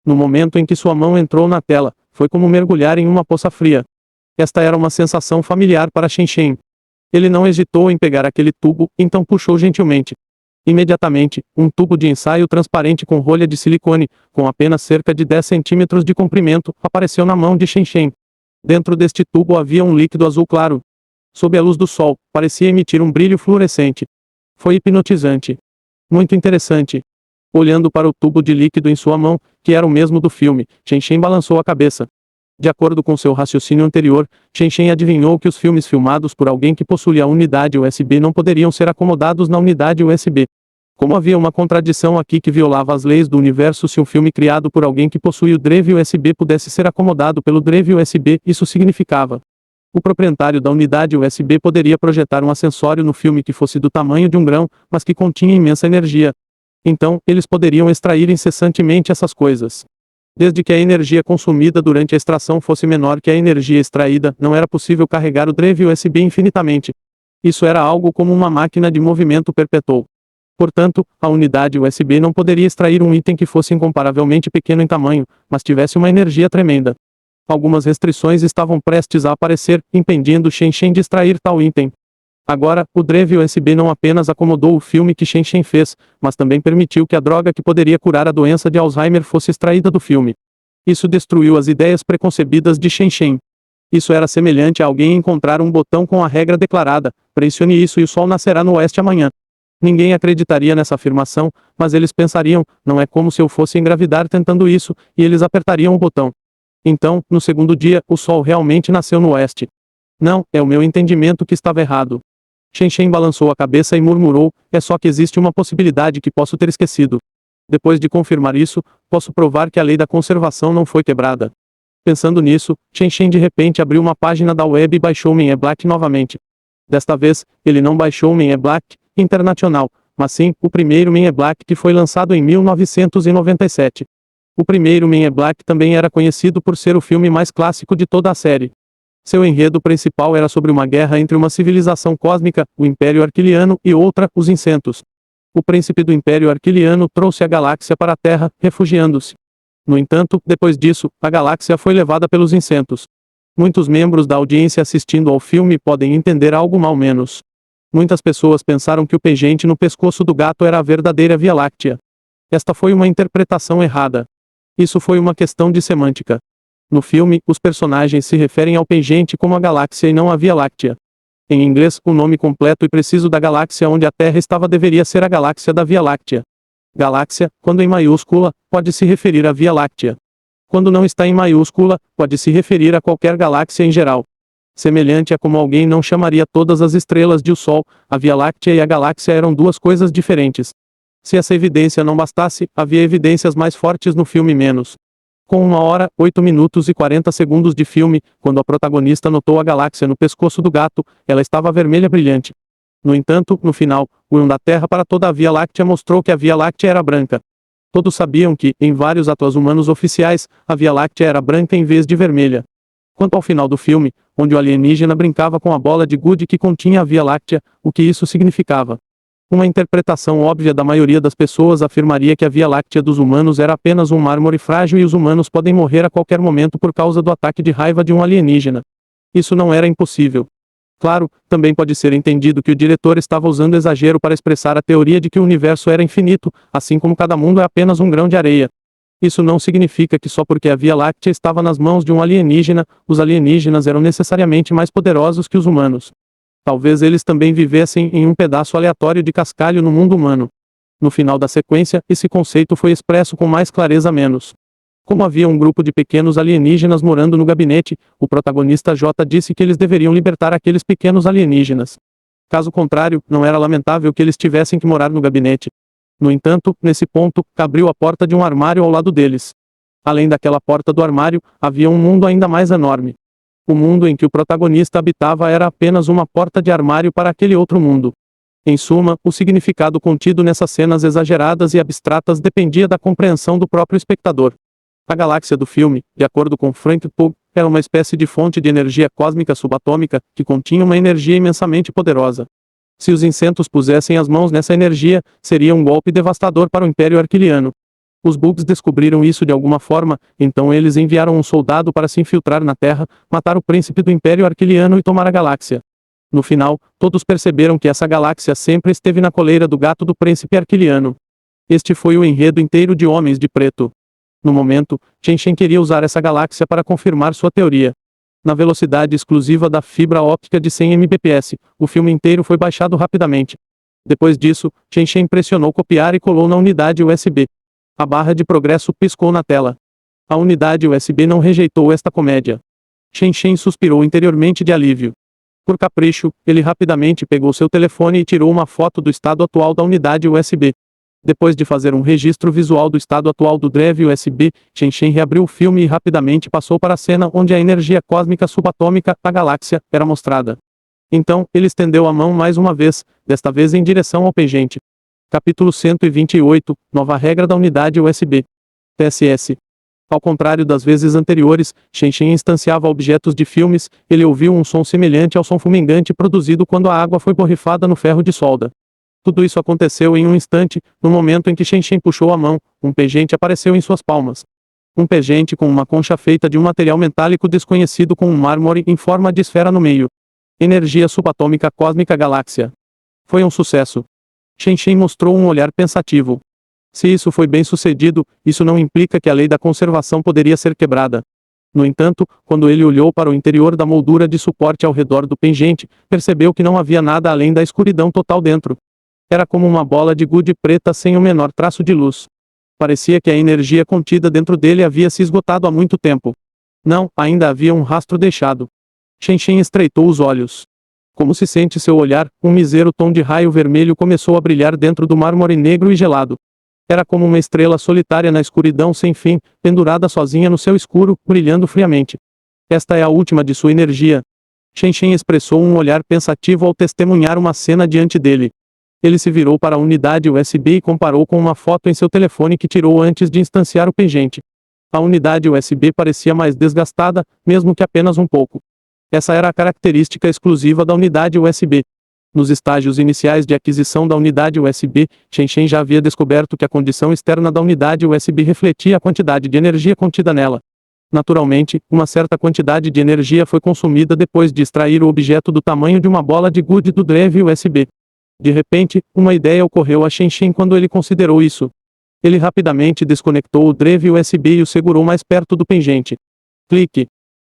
A: No momento em que sua mão entrou na tela, foi como mergulhar em uma poça fria. Esta era uma sensação familiar para Chen Chen. Ele não hesitou em pegar aquele tubo, então puxou gentilmente. Imediatamente, um tubo de ensaio transparente com rolha de silicone, com apenas cerca de 10 centímetros de comprimento, apareceu na mão de Chen Chen. Dentro deste tubo havia um líquido azul claro. Sob a luz do sol, parecia emitir um brilho fluorescente. Foi hipnotizante. Muito interessante. Olhando para o tubo de líquido em sua mão, que era o mesmo do filme, Chen Chen balançou a cabeça. De acordo com seu raciocínio anterior, Chen Chen adivinhou que os filmes filmados por alguém que possuía a unidade USB não poderiam ser acomodados na unidade USB. Como havia uma contradição aqui que violava as leis do universo se um filme criado por alguém que possui o drive USB pudesse ser acomodado pelo drive USB, isso significava. O proprietário da unidade USB poderia projetar um acessório no filme que fosse do tamanho de um grão, mas que continha imensa energia. Então, eles poderiam extrair incessantemente essas coisas. Desde que a energia consumida durante a extração fosse menor que a energia extraída, não era possível carregar o drive USB infinitamente. Isso era algo como uma máquina de movimento perpétuo. Portanto, a unidade USB não poderia extrair um item que fosse incomparavelmente pequeno em tamanho, mas tivesse uma energia tremenda. Algumas restrições estavam prestes a aparecer, impedindo Shen Shen de extrair tal item. Agora, o drive USB não apenas acomodou o filme que Shen Shen fez, mas também permitiu que a droga que poderia curar a doença de Alzheimer fosse extraída do filme. Isso destruiu as ideias preconcebidas de Shen Shen. Isso era semelhante a alguém encontrar um botão com a regra declarada: pressione isso e o sol nascerá no oeste amanhã. Ninguém acreditaria nessa afirmação, mas eles pensariam: não é como se eu fosse engravidar tentando isso, e eles apertariam o botão. Então, no segundo dia, o sol realmente nasceu no oeste. Não, é o meu entendimento que estava errado. Shen Shen balançou a cabeça e murmurou: é só que existe uma possibilidade que posso ter esquecido. Depois de confirmar isso, posso provar que a lei da conservação não foi quebrada. Pensando nisso, Shen Shen de repente abriu uma página da web e baixou Men in Black novamente. Desta vez, ele não baixou Men in Black Internacional, mas sim o primeiro Men in Black que foi lançado em 1997. O primeiro Men in Black também era conhecido por ser o filme mais clássico de toda a série. Seu enredo principal era sobre uma guerra entre uma civilização cósmica, o Império Arquiliano, e outra, os Incentos. O príncipe do Império Arquiliano trouxe a galáxia para a Terra, refugiando-se. No entanto, depois disso, a galáxia foi levada pelos Incentos. Muitos membros da audiência assistindo ao filme podem entender algo mal menos. Muitas pessoas pensaram que o pingente no pescoço do gato era a verdadeira Via Láctea. Esta foi uma interpretação errada. Isso foi uma questão de semântica. No filme, os personagens se referem ao pingente como a galáxia e não a Via Láctea. Em inglês, o nome completo e preciso da galáxia onde a Terra estava deveria ser a galáxia da Via Láctea. Galáxia, quando em maiúscula, pode se referir à Via Láctea. Quando não está em maiúscula, pode se referir a qualquer galáxia em geral. Semelhante a como alguém não chamaria todas as estrelas de o Sol, a Via Láctea e a galáxia eram duas coisas diferentes. Se essa evidência não bastasse, havia evidências mais fortes no filme menos. Com 1 hora, 8 minutos e 40 segundos de filme, quando a protagonista notou a galáxia no pescoço do gato, ela estava vermelha brilhante. No entanto, no final, o íon da Terra para toda a Via Láctea mostrou que a Via Láctea era branca. Todos sabiam que, em vários atlas humanos oficiais, a Via Láctea era branca em vez de vermelha. Quanto ao final do filme, onde o alienígena brincava com a bola de gude que continha a Via Láctea, o que isso significava? Uma interpretação óbvia da maioria das pessoas afirmaria que a Via Láctea dos humanos era apenas um mármore frágil e os humanos podem morrer a qualquer momento por causa do ataque de raiva de um alienígena. Isso não era impossível. Claro, também pode ser entendido que o diretor estava usando exagero para expressar a teoria de que o universo era infinito, assim como cada mundo é apenas um grão de areia. Isso não significa que só porque a Via Láctea estava nas mãos de um alienígena, os alienígenas eram necessariamente mais poderosos que os humanos. Talvez eles também vivessem em um pedaço aleatório de cascalho no mundo humano. No final da sequência, esse conceito foi expresso com mais clareza menos. Como havia um grupo de pequenos alienígenas morando no gabinete, o protagonista J disse que eles deveriam libertar aqueles pequenos alienígenas. Caso contrário, não era lamentável que eles tivessem que morar no gabinete. No entanto, nesse ponto, abriu a porta de um armário ao lado deles. Além daquela porta do armário, havia um mundo ainda mais enorme. O mundo em que o protagonista habitava era apenas uma porta de armário para aquele outro mundo. Em suma, o significado contido nessas cenas exageradas e abstratas dependia da compreensão do próprio espectador. A galáxia do filme, de acordo com Frank Pogue, era uma espécie de fonte de energia cósmica subatômica, que continha uma energia imensamente poderosa. Se os Incentos pusessem as mãos nessa energia, seria um golpe devastador para o Império Arquiliano. Os Bugs descobriram isso de alguma forma, então eles enviaram um soldado para se infiltrar na Terra, matar o príncipe do Império Arquiliano e tomar a galáxia. No final, todos perceberam que essa galáxia sempre esteve na coleira do gato do príncipe Arquiliano. Este foi o enredo inteiro de Homens de Preto. No momento, Shen Shen queria usar essa galáxia para confirmar sua teoria. Na velocidade exclusiva da fibra óptica de 100 Mbps, o filme inteiro foi baixado rapidamente. Depois disso, Shen Shen pressionou copiar e colou na unidade USB. A barra de progresso piscou na tela. A unidade USB não rejeitou esta comédia. Shen Shen suspirou interiormente de alívio. Por capricho, ele rapidamente pegou seu telefone e tirou uma foto do estado atual da unidade USB. Depois de fazer um registro visual do estado atual do drive USB, Shen Shen reabriu o filme e rapidamente passou para a cena onde a energia cósmica subatômica, a galáxia, era mostrada. Então, ele estendeu a mão mais uma vez, desta vez em direção ao pingente. Capítulo 128, Nova regra da unidade USB. TSS. Ao contrário das vezes anteriores, Shen Shen instanciava objetos de filmes, ele ouviu um som semelhante ao som fumegante produzido quando a água foi borrifada no ferro de solda. Tudo isso aconteceu em um instante, no momento em que Shen Shen puxou a mão, um pingente apareceu em suas palmas. Um pingente com uma concha feita de um material metálico desconhecido com um mármore em forma de esfera no meio. Energia subatômica cósmica galáxia. Foi um sucesso. Shen Shen mostrou um olhar pensativo. Se isso foi bem sucedido, isso não implica que a lei da conservação poderia ser quebrada. No entanto, quando ele olhou para o interior da moldura de suporte ao redor do pingente, percebeu que não havia nada além da escuridão total dentro. Era como uma bola de gude preta sem o menor traço de luz. Parecia que a energia contida dentro dele havia se esgotado há muito tempo. Não, ainda havia um rastro deixado. Shen Shen estreitou os olhos. Como se sente seu olhar, um mísero tom de raio vermelho começou a brilhar dentro do mármore negro e gelado. Era como uma estrela solitária na escuridão sem fim, pendurada sozinha no céu escuro, brilhando friamente. Esta é a última de sua energia. Shen Shen expressou um olhar pensativo ao testemunhar uma cena diante dele. Ele se virou para a unidade USB e comparou com uma foto em seu telefone que tirou antes de instanciar o pingente. A unidade USB parecia mais desgastada, mesmo que apenas um pouco. Essa era a característica exclusiva da unidade USB. Nos estágios iniciais de aquisição da unidade USB, Shen Shen já havia descoberto que a condição externa da unidade USB refletia a quantidade de energia contida nela. Naturalmente, uma certa quantidade de energia foi consumida depois de extrair o objeto do tamanho de uma bola de gude do drive USB. De repente, uma ideia ocorreu a Shen Shen quando ele considerou isso. Ele rapidamente desconectou o drive USB e o segurou mais perto do pingente. Clique.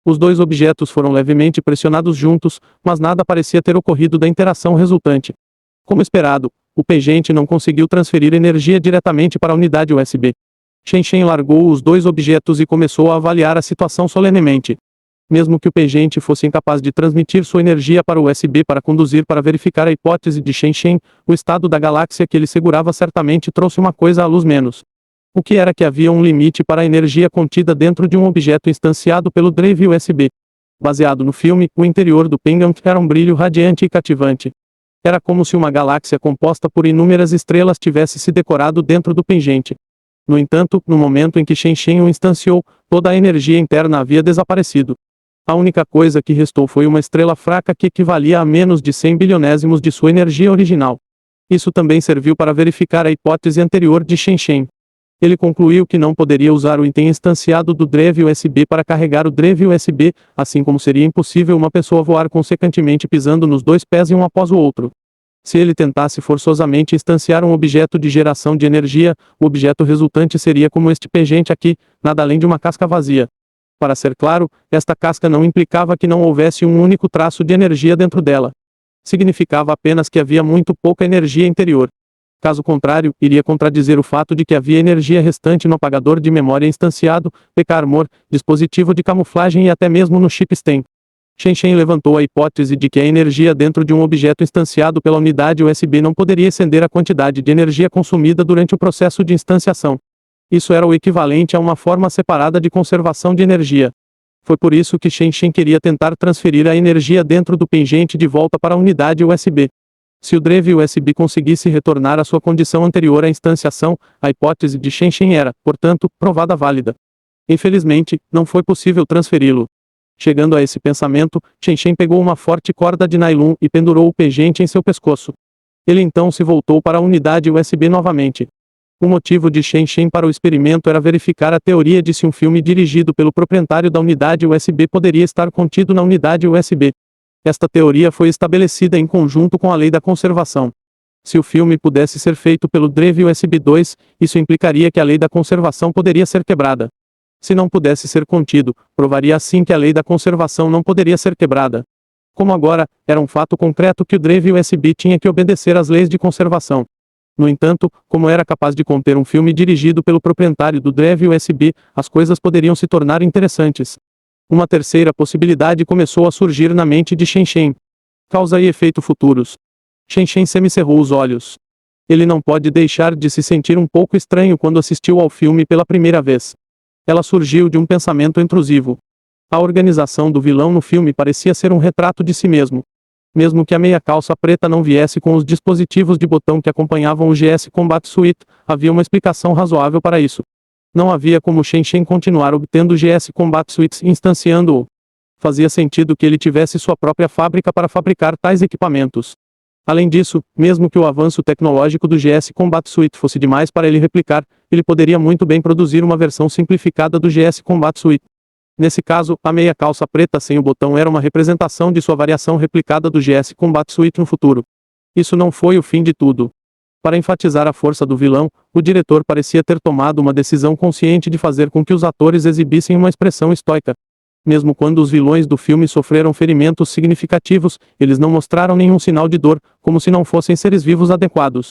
A: Os dois objetos foram levemente pressionados juntos, mas nada parecia ter ocorrido da interação resultante. Como esperado, o pingente não conseguiu transferir energia diretamente para a unidade USB. Shen Shen largou os dois objetos e começou a avaliar a situação solenemente. Mesmo que o pingente fosse incapaz de transmitir sua energia para o USB para conduzir para verificar a hipótese de Shen Shen, o estado da galáxia que ele segurava certamente trouxe uma coisa à luz menos. O que era que havia um limite para a energia contida dentro de um objeto instanciado pelo drive USB. Baseado no filme, o interior do Pingang era um brilho radiante e cativante. Era como se uma galáxia composta por inúmeras estrelas tivesse se decorado dentro do pingente. No entanto, no momento em que Shen Shen o instanciou, toda a energia interna havia desaparecido. A única coisa que restou foi uma estrela fraca que equivalia a menos de 100 bilionésimos de sua energia original. Isso também serviu para verificar a hipótese anterior de Shen Shen. Ele concluiu que não poderia usar o item instanciado do drive USB para carregar o drive USB, assim como seria impossível uma pessoa voar consequentemente pisando nos dois pés um após o outro. Se ele tentasse forçosamente instanciar um objeto de geração de energia, o objeto resultante seria como este pingente aqui, nada além de uma casca vazia. Para ser claro, esta casca não implicava que não houvesse um único traço de energia dentro dela. Significava apenas que havia muito pouca energia interior. Caso contrário, iria contradizer o fato de que havia energia restante no apagador de memória instanciado, PK-Armor, dispositivo de camuflagem e até mesmo no chip STEM. Shen Shen levantou a hipótese de que a energia dentro de um objeto instanciado pela unidade USB não poderia exceder a quantidade de energia consumida durante o processo de instanciação. Isso era o equivalente a uma forma separada de conservação de energia. Foi por isso que Shen Shen queria tentar transferir a energia dentro do pingente de volta para a unidade USB. Se o drive USB conseguisse retornar à sua condição anterior à instanciação, a hipótese de Shen Shen era, portanto, provada válida. Infelizmente, não foi possível transferi-lo. Chegando a esse pensamento, Shen Shen pegou uma forte corda de nylon e pendurou o pingente em seu pescoço. Ele então se voltou para a unidade USB novamente. O motivo de Shen Shen para o experimento era verificar a teoria de se um filme dirigido pelo proprietário da unidade USB poderia estar contido na unidade USB. Esta teoria foi estabelecida em conjunto com a lei da conservação. Se o filme pudesse ser feito pelo drive USB 2, isso implicaria que a lei da conservação poderia ser quebrada. Se não pudesse ser contido, provaria assim que a lei da conservação não poderia ser quebrada. Como agora, era um fato concreto que o drive USB tinha que obedecer às leis de conservação. No entanto, como era capaz de conter um filme dirigido pelo proprietário do drive USB, as coisas poderiam se tornar interessantes. Uma terceira possibilidade começou a surgir na mente de Shen Shen. Causa e efeito futuros. Shen Shen semicerrou os olhos. Ele não pode deixar de se sentir um pouco estranho quando assistiu ao filme pela primeira vez. Ela surgiu de um pensamento intrusivo. A organização do vilão no filme parecia ser um retrato de si mesmo. Mesmo que a meia calça preta não viesse com os dispositivos de botão que acompanhavam o GS Combat Suite, havia uma explicação razoável para isso. Não havia como Shen Shen continuar obtendo GS Combat Suites instanciando-o. Fazia sentido que ele tivesse sua própria fábrica para fabricar tais equipamentos. Além disso, mesmo que o avanço tecnológico do GS Combat Suite fosse demais para ele replicar, ele poderia muito bem produzir uma versão simplificada do GS Combat Suite. Nesse caso, a meia calça preta sem o botão era uma representação de sua variação replicada do GS Combat Suite no futuro. Isso não foi o fim de tudo. Para enfatizar a força do vilão, o diretor parecia ter tomado uma decisão consciente de fazer com que os atores exibissem uma expressão estoica. Mesmo quando os vilões do filme sofreram ferimentos significativos, eles não mostraram nenhum sinal de dor, como se não fossem seres vivos adequados.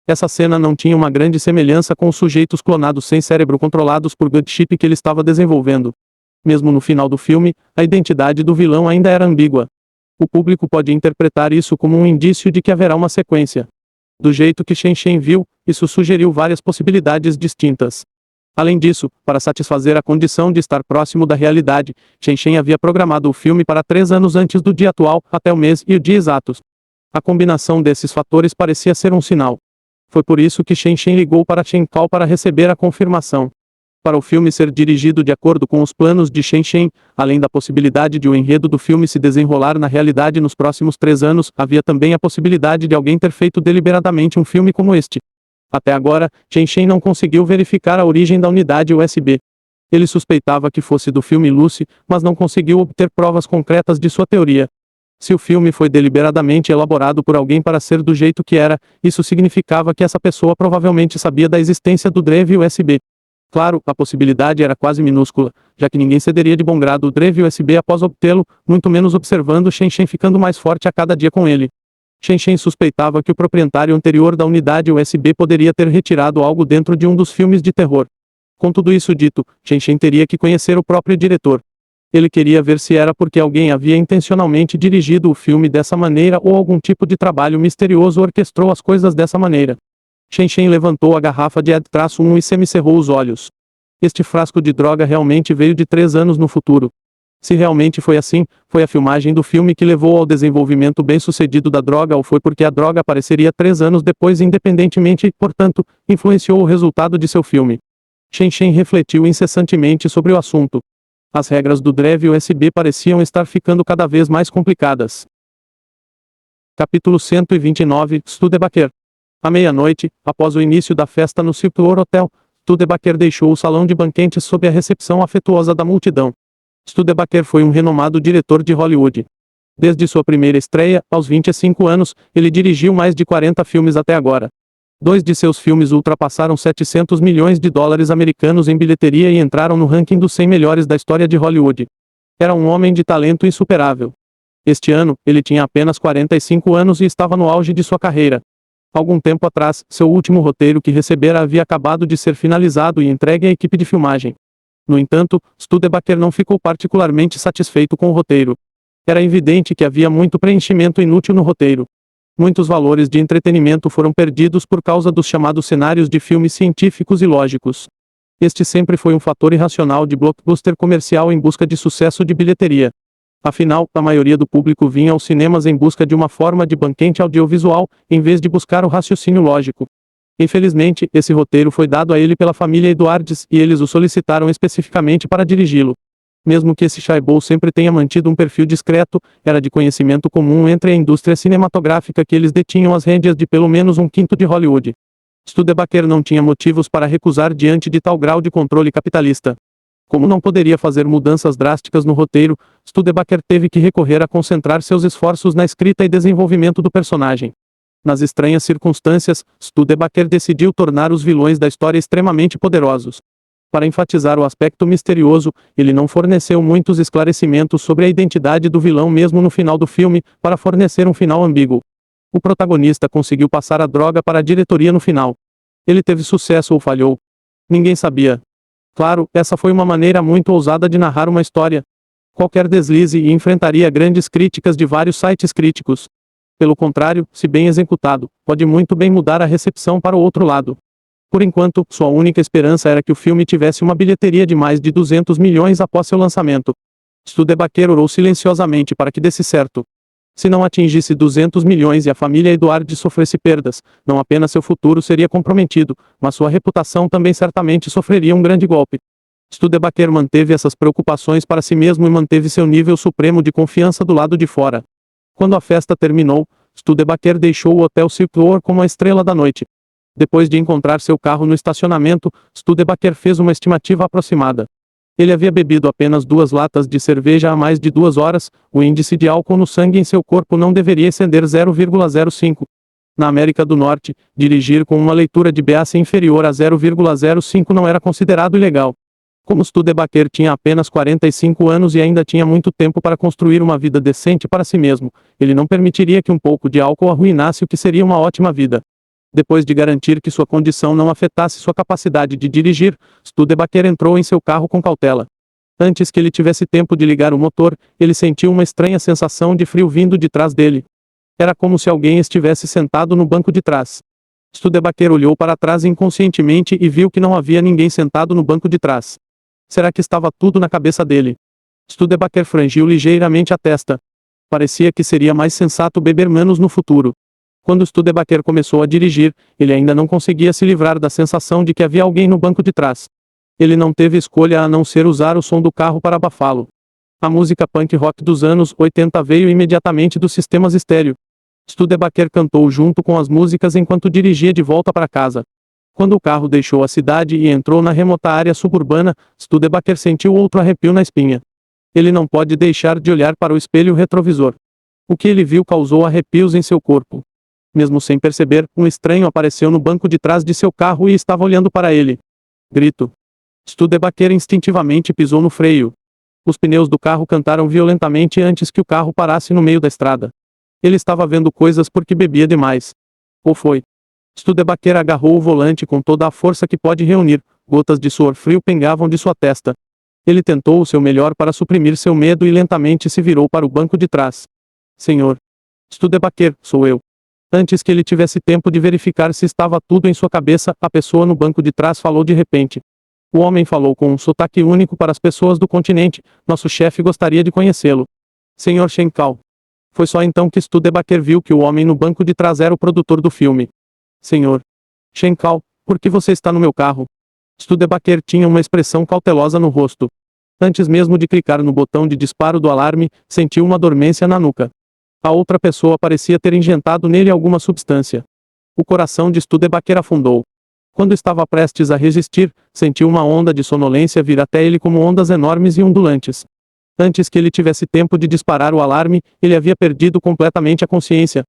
A: Essa cena não tinha uma grande semelhança com os sujeitos clonados sem cérebro controlados por gut chip que ele estava desenvolvendo. Mesmo no final do filme, a identidade do vilão ainda era ambígua. O público pode interpretar isso como um indício de que haverá uma sequência. Do jeito que Shen Shen viu, isso sugeriu várias possibilidades distintas. Além disso, para satisfazer a condição de estar próximo da realidade, Shen Shen havia programado o filme para 3 anos antes do dia atual, até o mês e o dia exatos. A combinação desses fatores parecia ser um sinal. Foi por isso que Shen Shen ligou para Chen Kao para receber a confirmação. Para o filme ser dirigido de acordo com os planos de Shen Shen, além da possibilidade de o enredo do filme se desenrolar na realidade nos próximos 3 anos, havia também a possibilidade de alguém ter feito deliberadamente um filme como este. Até agora, Shen Shen não conseguiu verificar a origem da unidade USB. Ele suspeitava que fosse do filme Lucy, mas não conseguiu obter provas concretas de sua teoria. Se o filme foi deliberadamente elaborado por alguém para ser do jeito que era, isso significava que essa pessoa provavelmente sabia da existência do drive USB. Claro, a possibilidade era quase minúscula, já que ninguém cederia de bom grado o drive USB após obtê-lo, muito menos observando Shen Shen ficando mais forte a cada dia com ele. Shen Shen suspeitava que o proprietário anterior da unidade USB poderia ter retirado algo dentro de um dos filmes de terror. Com tudo isso dito, Shen Shen teria que conhecer o próprio diretor. Ele queria ver se era porque alguém havia intencionalmente dirigido o filme dessa maneira ou algum tipo de trabalho misterioso orquestrou as coisas dessa maneira. Shen Shen levantou a garrafa de Ed-1 e semicerrou os olhos. Este frasco de droga realmente veio de 3 anos no futuro. Se realmente foi assim, foi a filmagem do filme que levou ao desenvolvimento bem-sucedido da droga ou foi porque a droga apareceria 3 anos depois independentemente e, portanto, influenciou o resultado de seu filme. Shen Shen refletiu incessantemente sobre o assunto. As regras do drive USB pareciam estar ficando cada vez mais complicadas. Capítulo 129, Studebaker. À meia-noite, após o início da festa no Silkwood Hotel, Studebaker deixou o salão de banquetes sob a recepção afetuosa da multidão. Studebaker foi um renomado diretor de Hollywood. Desde sua primeira estreia, aos 25 anos, ele dirigiu mais de 40 filmes até agora. 2 de seus filmes ultrapassaram 700 milhões de dólares americanos em bilheteria e entraram no ranking dos 100 melhores da história de Hollywood. Era um homem de talento insuperável. Este ano, ele tinha apenas 45 anos e estava no auge de sua carreira. Algum tempo atrás, seu último roteiro que recebera havia acabado de ser finalizado e entregue à equipe de filmagem. No entanto, Studebaker não ficou particularmente satisfeito com o roteiro. Era evidente que havia muito preenchimento inútil no roteiro. Muitos valores de entretenimento foram perdidos por causa dos chamados cenários de filmes científicos e lógicos. Este sempre foi um fator irracional de blockbuster comercial em busca de sucesso de bilheteria. Afinal, a maioria do público vinha aos cinemas em busca de uma forma de banquete audiovisual, em vez de buscar o raciocínio lógico. Infelizmente, esse roteiro foi dado a ele pela família Edwards e eles o solicitaram especificamente para dirigi-lo. Mesmo que esse Shaibou sempre tenha mantido um perfil discreto, era de conhecimento comum entre a indústria cinematográfica que eles detinham as rédeas de pelo menos 1/5 de Hollywood. Studebaker não tinha motivos para recusar diante de tal grau de controle capitalista. Como não poderia fazer mudanças drásticas no roteiro, Studebaker teve que recorrer a concentrar seus esforços na escrita e desenvolvimento do personagem. Nas estranhas circunstâncias, Studebaker decidiu tornar os vilões da história extremamente poderosos. Para enfatizar o aspecto misterioso, ele não forneceu muitos esclarecimentos sobre a identidade do vilão mesmo no final do filme, para fornecer um final ambíguo. O protagonista conseguiu passar a droga para a diretoria no final. Ele teve sucesso ou falhou? Ninguém sabia. Claro, essa foi uma maneira muito ousada de narrar uma história. Qualquer deslize e enfrentaria grandes críticas de vários sites críticos. Pelo contrário, se bem executado, pode muito bem mudar a recepção para o outro lado. Por enquanto, sua única esperança era que o filme tivesse uma bilheteria de mais de 200 milhões após seu lançamento. Studebaker orou silenciosamente para que desse certo. Se não atingisse 200 milhões e a família Edward sofresse perdas, não apenas seu futuro seria comprometido, mas sua reputação também certamente sofreria um grande golpe. Studebaker manteve essas preocupações para si mesmo e manteve seu nível supremo de confiança do lado de fora. Quando a festa terminou, Studebaker deixou o Hotel Silkwood como a estrela da noite. Depois de encontrar seu carro no estacionamento, Studebaker fez uma estimativa aproximada. Ele havia bebido apenas 2 latas de cerveja há mais de 2 horas, o índice de álcool no sangue em seu corpo não deveria exceder 0,05. Na América do Norte, dirigir com uma leitura de BAC inferior a 0,05 não era considerado ilegal. Como Studebaker tinha apenas 45 anos e ainda tinha muito tempo para construir uma vida decente para si mesmo, ele não permitiria que um pouco de álcool arruinasse o que seria uma ótima vida. Depois de garantir que sua condição não afetasse sua capacidade de dirigir, Studebaker entrou em seu carro com cautela. Antes que ele tivesse tempo de ligar o motor, ele sentiu uma estranha sensação de frio vindo de trás dele. Era como se alguém estivesse sentado no banco de trás. Studebaker olhou para trás inconscientemente e viu que não havia ninguém sentado no banco de trás. Será que estava tudo na cabeça dele? Studebaker franziu ligeiramente a testa. Parecia que seria mais sensato beber menos no futuro. Quando Studebaker começou a dirigir, ele ainda não conseguia se livrar da sensação de que havia alguém no banco de trás. Ele não teve escolha a não ser usar o som do carro para abafá-lo. A música punk rock dos anos 80 veio imediatamente dos sistemas estéreo. Studebaker cantou junto com as músicas enquanto dirigia de volta para casa. Quando o carro deixou a cidade e entrou na remota área suburbana, Studebaker sentiu outro arrepio na espinha. Ele não pode deixar de olhar para o espelho retrovisor. O que ele viu causou arrepios em seu corpo. Mesmo sem perceber, um estranho apareceu no banco de trás de seu carro e estava olhando para ele. Grito. Studebaker instintivamente pisou no freio. Os pneus do carro cantaram violentamente antes que o carro parasse no meio da estrada. Ele estava vendo coisas porque bebia demais. Ou foi? Studebaker agarrou o volante com toda a força que pode reunir, gotas de suor frio pingavam de sua testa. Ele tentou o seu melhor para suprimir seu medo e lentamente se virou para o banco de trás. Senhor. Studebaker, sou eu. Antes que ele tivesse tempo de verificar se estava tudo em sua cabeça, a pessoa no banco de trás falou de repente. O homem falou com um sotaque único para as pessoas do continente, nosso chefe gostaria de conhecê-lo. Senhor Schenkal. Foi só então que Studebaker viu que o homem no banco de trás era o produtor do filme. Senhor Schenkal, por que você está no meu carro? Studebaker tinha uma expressão cautelosa no rosto. Antes mesmo de clicar no botão de disparo do alarme, sentiu uma dormência na nuca. A outra pessoa parecia ter injetado nele alguma substância. O coração de Studebaker afundou. Quando estava prestes a resistir, sentiu uma onda de sonolência vir até ele como ondas enormes e ondulantes. Antes que ele tivesse tempo de disparar o alarme, ele havia perdido completamente a consciência.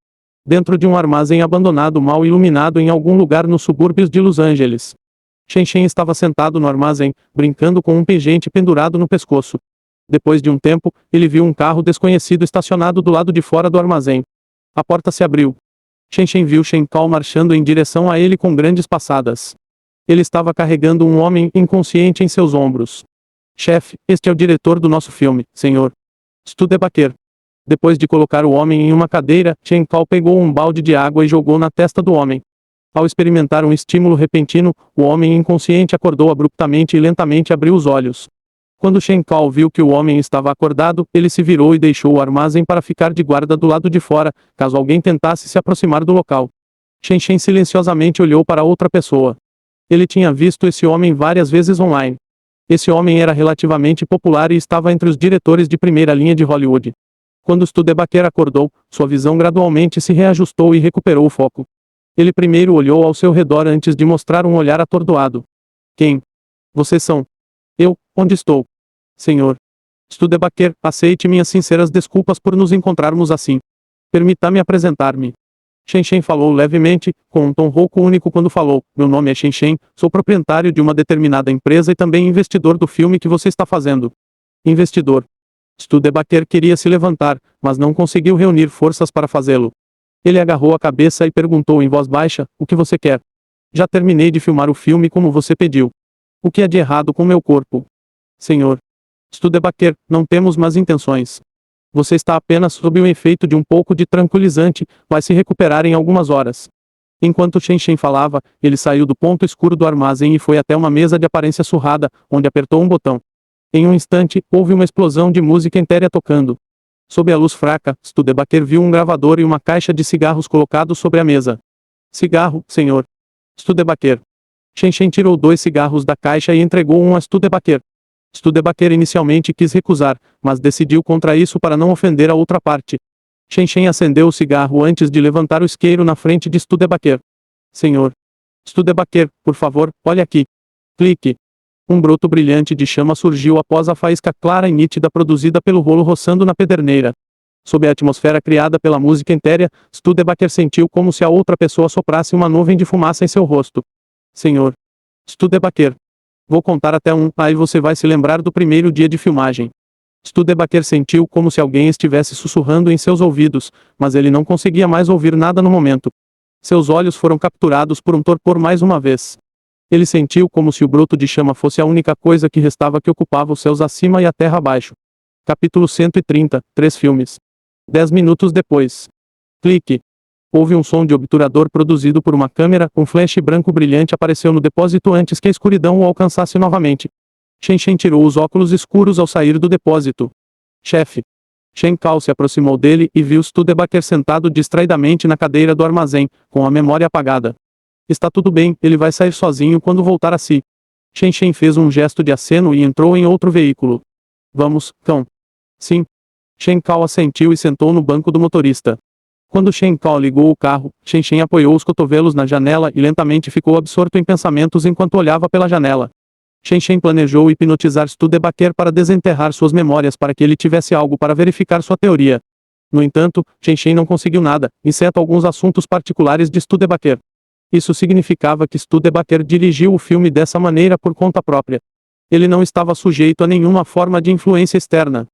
A: Dentro de um armazém abandonado mal iluminado em algum lugar nos subúrbios de Los Angeles. Shen estava sentado no armazém, brincando com um pingente pendurado no pescoço. Depois de um tempo, ele viu um carro desconhecido estacionado do lado de fora do armazém. A porta se abriu. Shen viu Schenkal marchando em direção a ele com grandes passadas. Ele estava carregando um homem inconsciente em seus ombros. Chefe, este é o diretor do nosso filme, senhor Studebaker. Depois de colocar o homem em uma cadeira, Schenkal pegou um balde de água e jogou na testa do homem. Ao experimentar um estímulo repentino, o homem inconsciente acordou abruptamente e lentamente abriu os olhos. Quando Schenkal viu que o homem estava acordado, ele se virou e deixou o armazém para ficar de guarda do lado de fora, caso alguém tentasse se aproximar do local. Shen silenciosamente olhou para outra pessoa. Ele tinha visto esse homem várias vezes online. Esse homem era relativamente popular e estava entre os diretores de primeira linha de Hollywood. Quando Studebaker acordou, sua visão gradualmente se reajustou e recuperou o foco. Ele primeiro olhou ao seu redor antes de mostrar um olhar atordoado. Quem? Vocês são? Eu, onde estou? Senhor Studebaker, aceite minhas sinceras desculpas por nos encontrarmos assim. Permita-me apresentar-me. Shen falou levemente, com um tom rouco único quando falou, meu nome é Shen, sou proprietário de uma determinada empresa e também investidor do filme que você está fazendo. Investidor. Studebaker queria se levantar, mas não conseguiu reunir forças para fazê-lo. Ele agarrou a cabeça e perguntou em voz baixa, o que você quer? Já terminei de filmar o filme como você pediu. O que há de errado com meu corpo? Senhor Studebaker, não temos más intenções. Você está apenas sob o efeito de um pouco de tranquilizante, vai se recuperar em algumas horas. Enquanto Shen falava, ele saiu do ponto escuro do armazém e foi até uma mesa de aparência surrada, onde apertou um botão. Em um instante, houve uma explosão de música etérea tocando. Sob a luz fraca, Studebaker viu um gravador e uma caixa de cigarros colocados sobre a mesa. Cigarro, senhor. Studebaker. Shen tirou 2 cigarros da caixa e entregou um a Studebaker. Studebaker inicialmente quis recusar, mas decidiu contra isso para não ofender a outra parte. Shen acendeu o cigarro antes de levantar o isqueiro na frente de Studebaker. Senhor. Studebaker, por favor, olhe aqui. Clique. Um broto brilhante de chama surgiu após a faísca clara e nítida produzida pelo rolo roçando na pederneira. Sob a atmosfera criada pela música etérea, Studebaker sentiu como se a outra pessoa soprasse uma nuvem de fumaça em seu rosto. Senhor. Studebaker. Vou contar até 1, aí você vai se lembrar do primeiro dia de filmagem. Studebaker sentiu como se alguém estivesse sussurrando em seus ouvidos, mas ele não conseguia mais ouvir nada no momento. Seus olhos foram capturados por um torpor mais uma vez. Ele sentiu como se o broto de chama fosse a única coisa que restava que ocupava os céus acima e a terra abaixo. Capítulo 130, 3 filmes. 10 minutos depois. Clique. Houve um som de obturador produzido por uma câmera, um flash branco brilhante apareceu no depósito antes que a escuridão o alcançasse novamente. Shen tirou os óculos escuros ao sair do depósito. Chefe. Shen Kao se aproximou dele e viu Studebaker sentado distraidamente na cadeira do armazém, com a memória apagada. Está tudo bem, ele vai sair sozinho quando voltar a si. Shen fez um gesto de aceno e entrou em outro veículo. Vamos, cão. Sim. Shen Kao assentiu e sentou no banco do motorista. Quando Shen Kao ligou o carro, Shen apoiou os cotovelos na janela e lentamente ficou absorto em pensamentos enquanto olhava pela janela. Shen planejou hipnotizar Studebaker para desenterrar suas memórias para que ele tivesse algo para verificar sua teoria. No entanto, Shen não conseguiu nada, exceto alguns assuntos particulares de Studebaker. Isso significava que Studebaker dirigiu o filme dessa maneira por conta própria. Ele não estava sujeito a nenhuma forma de influência externa.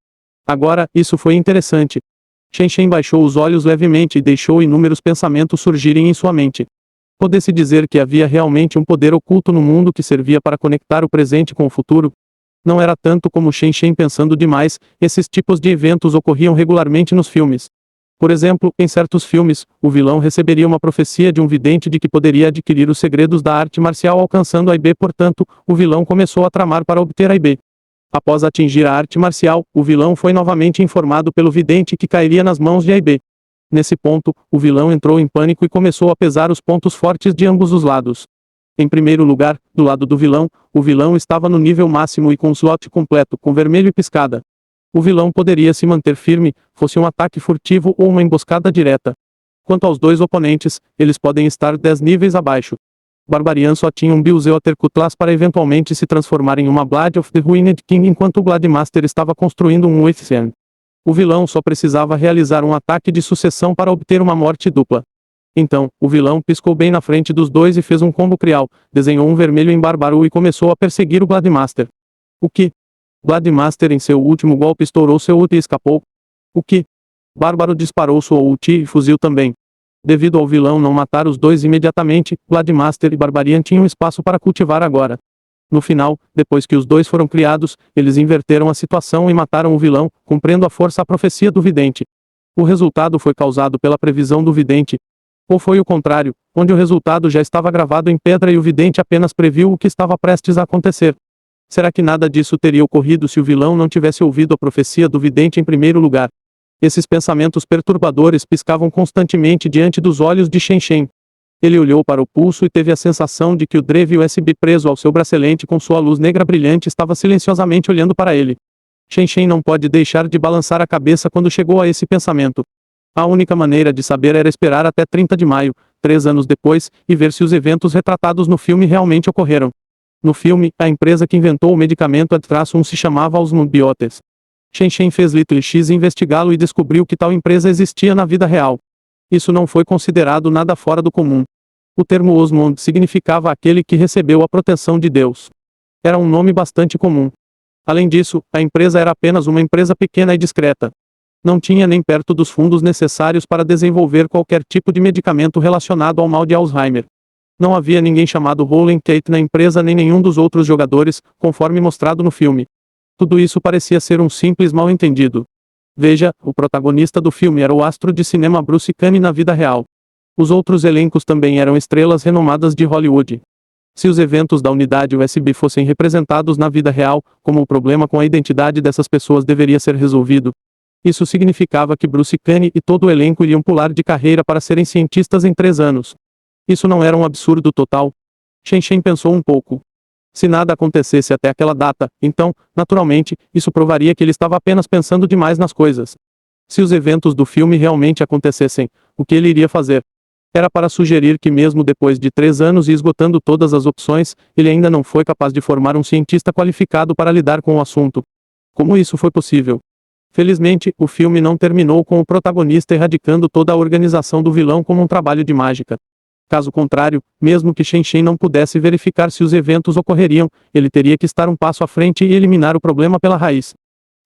A: Agora, isso foi interessante. Shen baixou os olhos levemente e deixou inúmeros pensamentos surgirem em sua mente. Pode-se dizer que havia realmente um poder oculto no mundo que servia para conectar o presente com o futuro? Não era tanto como Shen pensando demais, esses tipos de eventos ocorriam regularmente nos filmes. Por exemplo, em certos filmes, o vilão receberia uma profecia de um vidente de que poderia adquirir os segredos da arte marcial alcançando a IB, portanto, o vilão começou a tramar para obter a IB. Após atingir a arte marcial, o vilão foi novamente informado pelo vidente que cairia nas mãos de AIB. Nesse ponto, o vilão entrou em pânico e começou a pesar os pontos fortes de ambos os lados. Em primeiro lugar, do lado do vilão, o vilão estava no nível máximo e com o slot completo, com vermelho e piscada. O vilão poderia se manter firme, fosse um ataque furtivo ou uma emboscada direta. Quanto aos dois oponentes, eles podem estar 10 níveis abaixo. Barbarian só tinha um Biozeoter Cutlass para eventualmente se transformar em uma Blade of the Ruined King enquanto o Gladmaster estava construindo um Withen. O vilão só precisava realizar um ataque de sucessão para obter uma morte dupla. Então, o vilão piscou bem na frente dos dois e fez um combo crial, desenhou um vermelho em Barbaru e começou a perseguir o Gladmaster. O que? Gladmaster em seu último golpe estourou seu ult e escapou. O que? Bárbaro disparou sua ult e fuzil também. Devido ao vilão não matar os dois imediatamente, Gladmaster e Barbarian tinham espaço para cultivar agora. No final, depois que os dois foram criados, eles inverteram a situação e mataram o vilão, cumprindo à força a profecia do vidente. O resultado foi causado pela previsão do vidente. Ou foi o contrário, onde o resultado já estava gravado em pedra e o vidente apenas previu o que estava prestes a acontecer. Será que nada disso teria ocorrido se o vilão não tivesse ouvido a profecia do vidente em primeiro lugar? Esses pensamentos perturbadores piscavam constantemente diante dos olhos de Shen. Ele olhou para o pulso e teve a sensação de que o Drive USB preso ao seu bracelete com sua luz negra brilhante estava silenciosamente olhando para ele. Shen não pode deixar de balançar a cabeça quando chegou a esse pensamento. A única maneira de saber era esperar até 30 de maio, 3 anos depois, e ver se os eventos retratados no filme realmente ocorreram. No filme, a empresa que inventou o medicamento AD-1 se chamava Osmond-Biotes. Shen fez Little X investigá-lo e descobriu que tal empresa existia na vida real. Isso não foi considerado nada fora do comum. O termo Osmond significava aquele que recebeu a proteção de Deus. Era um nome bastante comum. Além disso, a empresa era apenas uma empresa pequena e discreta. Não tinha nem perto dos fundos necessários para desenvolver qualquer tipo de medicamento relacionado ao mal de Alzheimer. Não havia ninguém chamado Roland Tate na empresa nem nenhum dos outros jogadores, conforme mostrado no filme. Tudo isso parecia ser um simples mal-entendido. Veja, o protagonista do filme era o astro de cinema Bruce Caine na vida real. Os outros elencos também eram estrelas renomadas de Hollywood. Se os eventos da unidade USB fossem representados na vida real, como o problema com a identidade dessas pessoas deveria ser resolvido? Isso significava que Bruce Kane e todo o elenco iriam pular de carreira para serem cientistas em 3 anos. Isso não era um absurdo total? Shen Shen pensou um pouco. Se nada acontecesse até aquela data, então, naturalmente, isso provaria que ele estava apenas pensando demais nas coisas. Se os eventos do filme realmente acontecessem, o que ele iria fazer? Era para sugerir que mesmo depois de 3 anos e esgotando todas as opções, ele ainda não foi capaz de formar um cientista qualificado para lidar com o assunto. Como isso foi possível? Felizmente, o filme não terminou com o protagonista erradicando toda a organização do vilão como um trabalho de mágica. Caso contrário, mesmo que Shen Shen não pudesse verificar se os eventos ocorreriam, ele teria que estar um passo à frente e eliminar o problema pela raiz.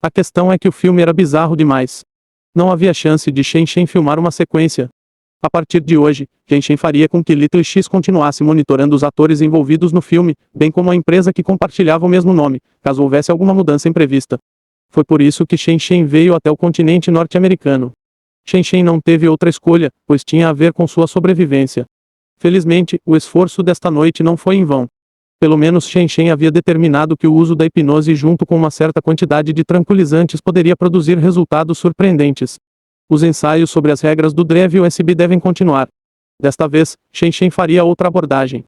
A: A questão é que o filme era bizarro demais. Não havia chance de Shen Shen filmar uma sequência. A partir de hoje, Shen Shen faria com que Little X continuasse monitorando os atores envolvidos no filme, bem como a empresa que compartilhava o mesmo nome, caso houvesse alguma mudança imprevista. Foi por isso que Shen Shen veio até o continente norte-americano. Shen Shen não teve outra escolha, pois tinha a ver com sua sobrevivência. Felizmente, o esforço desta noite não foi em vão. Pelo menos Shen Shen havia determinado que o uso da hipnose junto com uma certa quantidade de tranquilizantes poderia produzir resultados surpreendentes. Os ensaios sobre as regras do Drive USB devem continuar. Desta vez, Shen Shen faria outra abordagem.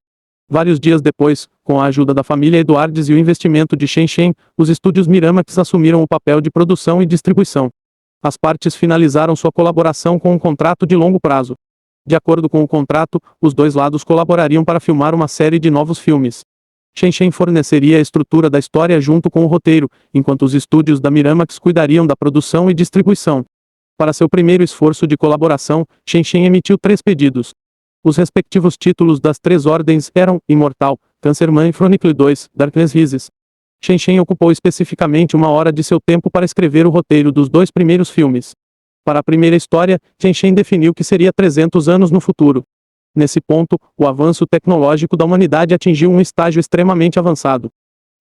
A: Vários dias depois, com a ajuda da família Edwards e o investimento de Shen Shen, os estúdios Miramax assumiram o papel de produção e distribuição. As partes finalizaram sua colaboração com um contrato de longo prazo. De acordo com o contrato, os dois lados colaborariam para filmar uma série de novos filmes. Shen Shen forneceria a estrutura da história junto com o roteiro, enquanto os estúdios da Miramax cuidariam da produção e distribuição. Para seu primeiro esforço de colaboração, Shen Shen emitiu 3 pedidos. Os respectivos títulos das 3 ordens eram Imortal, Cancerman e Chronicle 2, Darkness Rises. Shen Shen ocupou especificamente 1 hora de seu tempo para escrever o roteiro dos 2 primeiros filmes. Para a primeira história, Shen Shen definiu que seria 300 anos no futuro. Nesse ponto, o avanço tecnológico da humanidade atingiu um estágio extremamente avançado.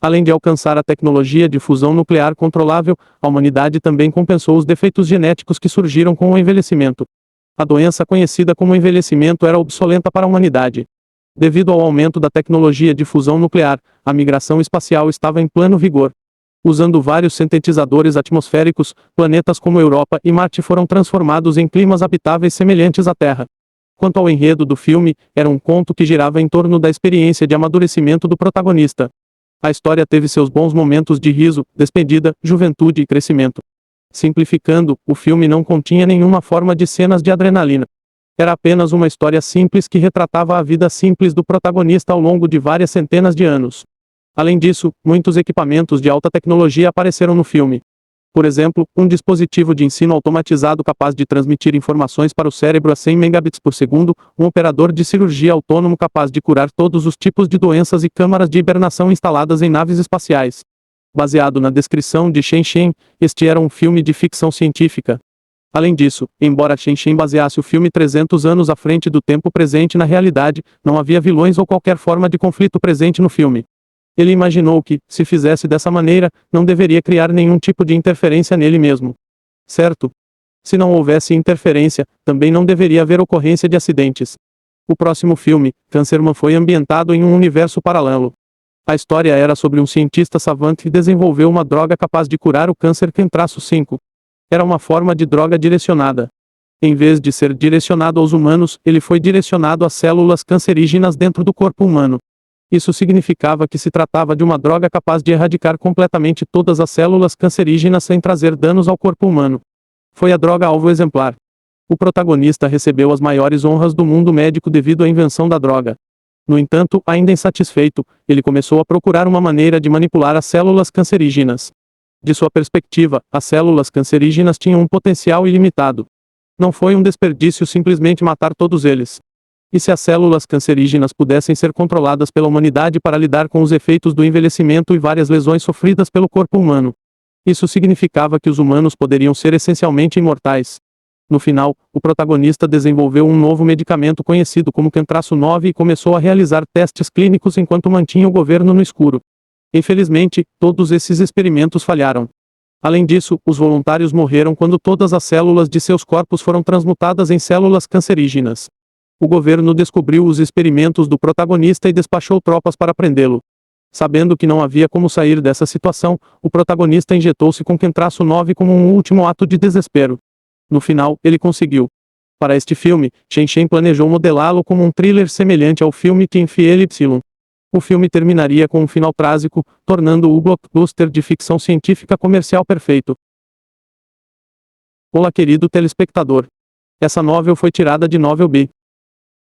A: Além de alcançar a tecnologia de fusão nuclear controlável, a humanidade também compensou os defeitos genéticos que surgiram com o envelhecimento. A doença conhecida como envelhecimento era obsoleta para a humanidade. Devido ao aumento da tecnologia de fusão nuclear, a migração espacial estava em pleno vigor. Usando vários sintetizadores atmosféricos, planetas como Europa e Marte foram transformados em climas habitáveis semelhantes à Terra. Quanto ao enredo do filme, era um conto que girava em torno da experiência de amadurecimento do protagonista. A história teve seus bons momentos de riso, despedida, juventude e crescimento. Simplificando, o filme não continha nenhuma forma de cenas de adrenalina. Era apenas uma história simples que retratava a vida simples do protagonista ao longo de várias centenas de anos. Além disso, muitos equipamentos de alta tecnologia apareceram no filme. Por exemplo, um dispositivo de ensino automatizado capaz de transmitir informações para o cérebro a 100 megabits por segundo, um operador de cirurgia autônomo capaz de curar todos os tipos de doenças e câmaras de hibernação instaladas em naves espaciais. Baseado na descrição de Shen Shen, este era um filme de ficção científica. Além disso, embora Shen Shen baseasse o filme 300 anos à frente do tempo presente na realidade, não havia vilões ou qualquer forma de conflito presente no filme. Ele imaginou que, se fizesse dessa maneira, não deveria criar nenhum tipo de interferência nele mesmo. Certo? Se não houvesse interferência, também não deveria haver ocorrência de acidentes. O próximo filme, Cancerman, foi ambientado em um universo paralelo. A história era sobre um cientista savant que desenvolveu uma droga capaz de curar o câncer Ken-5. Era uma forma de droga direcionada. Em vez de ser direcionado aos humanos, ele foi direcionado às células cancerígenas dentro do corpo humano. Isso significava que se tratava de uma droga capaz de erradicar completamente todas as células cancerígenas sem trazer danos ao corpo humano. Foi a droga-alvo exemplar. O protagonista recebeu as maiores honras do mundo médico devido à invenção da droga. No entanto, ainda insatisfeito, ele começou a procurar uma maneira de manipular as células cancerígenas. De sua perspectiva, as células cancerígenas tinham um potencial ilimitado. Não foi um desperdício simplesmente matar todos eles. E se as células cancerígenas pudessem ser controladas pela humanidade para lidar com os efeitos do envelhecimento e várias lesões sofridas pelo corpo humano? Isso significava que os humanos poderiam ser essencialmente imortais. No final, o protagonista desenvolveu um novo medicamento conhecido como Ken-9 e começou a realizar testes clínicos enquanto mantinha o governo no escuro. Infelizmente, todos esses experimentos falharam. Além disso, os voluntários morreram quando todas as células de seus corpos foram transmutadas em células cancerígenas. O governo descobriu os experimentos do protagonista e despachou tropas para prendê-lo. Sabendo que não havia como sair dessa situação, o protagonista injetou-se com Kentraço 9 como um último ato de desespero. No final, ele conseguiu. Para este filme, Chen Chen planejou modelá-lo como um thriller semelhante ao filme Tim Fiel Y. O filme terminaria com um final trágico, tornando-o o blockbuster de ficção científica comercial perfeito. Olá, querido telespectador. Essa novel foi tirada de Novel B.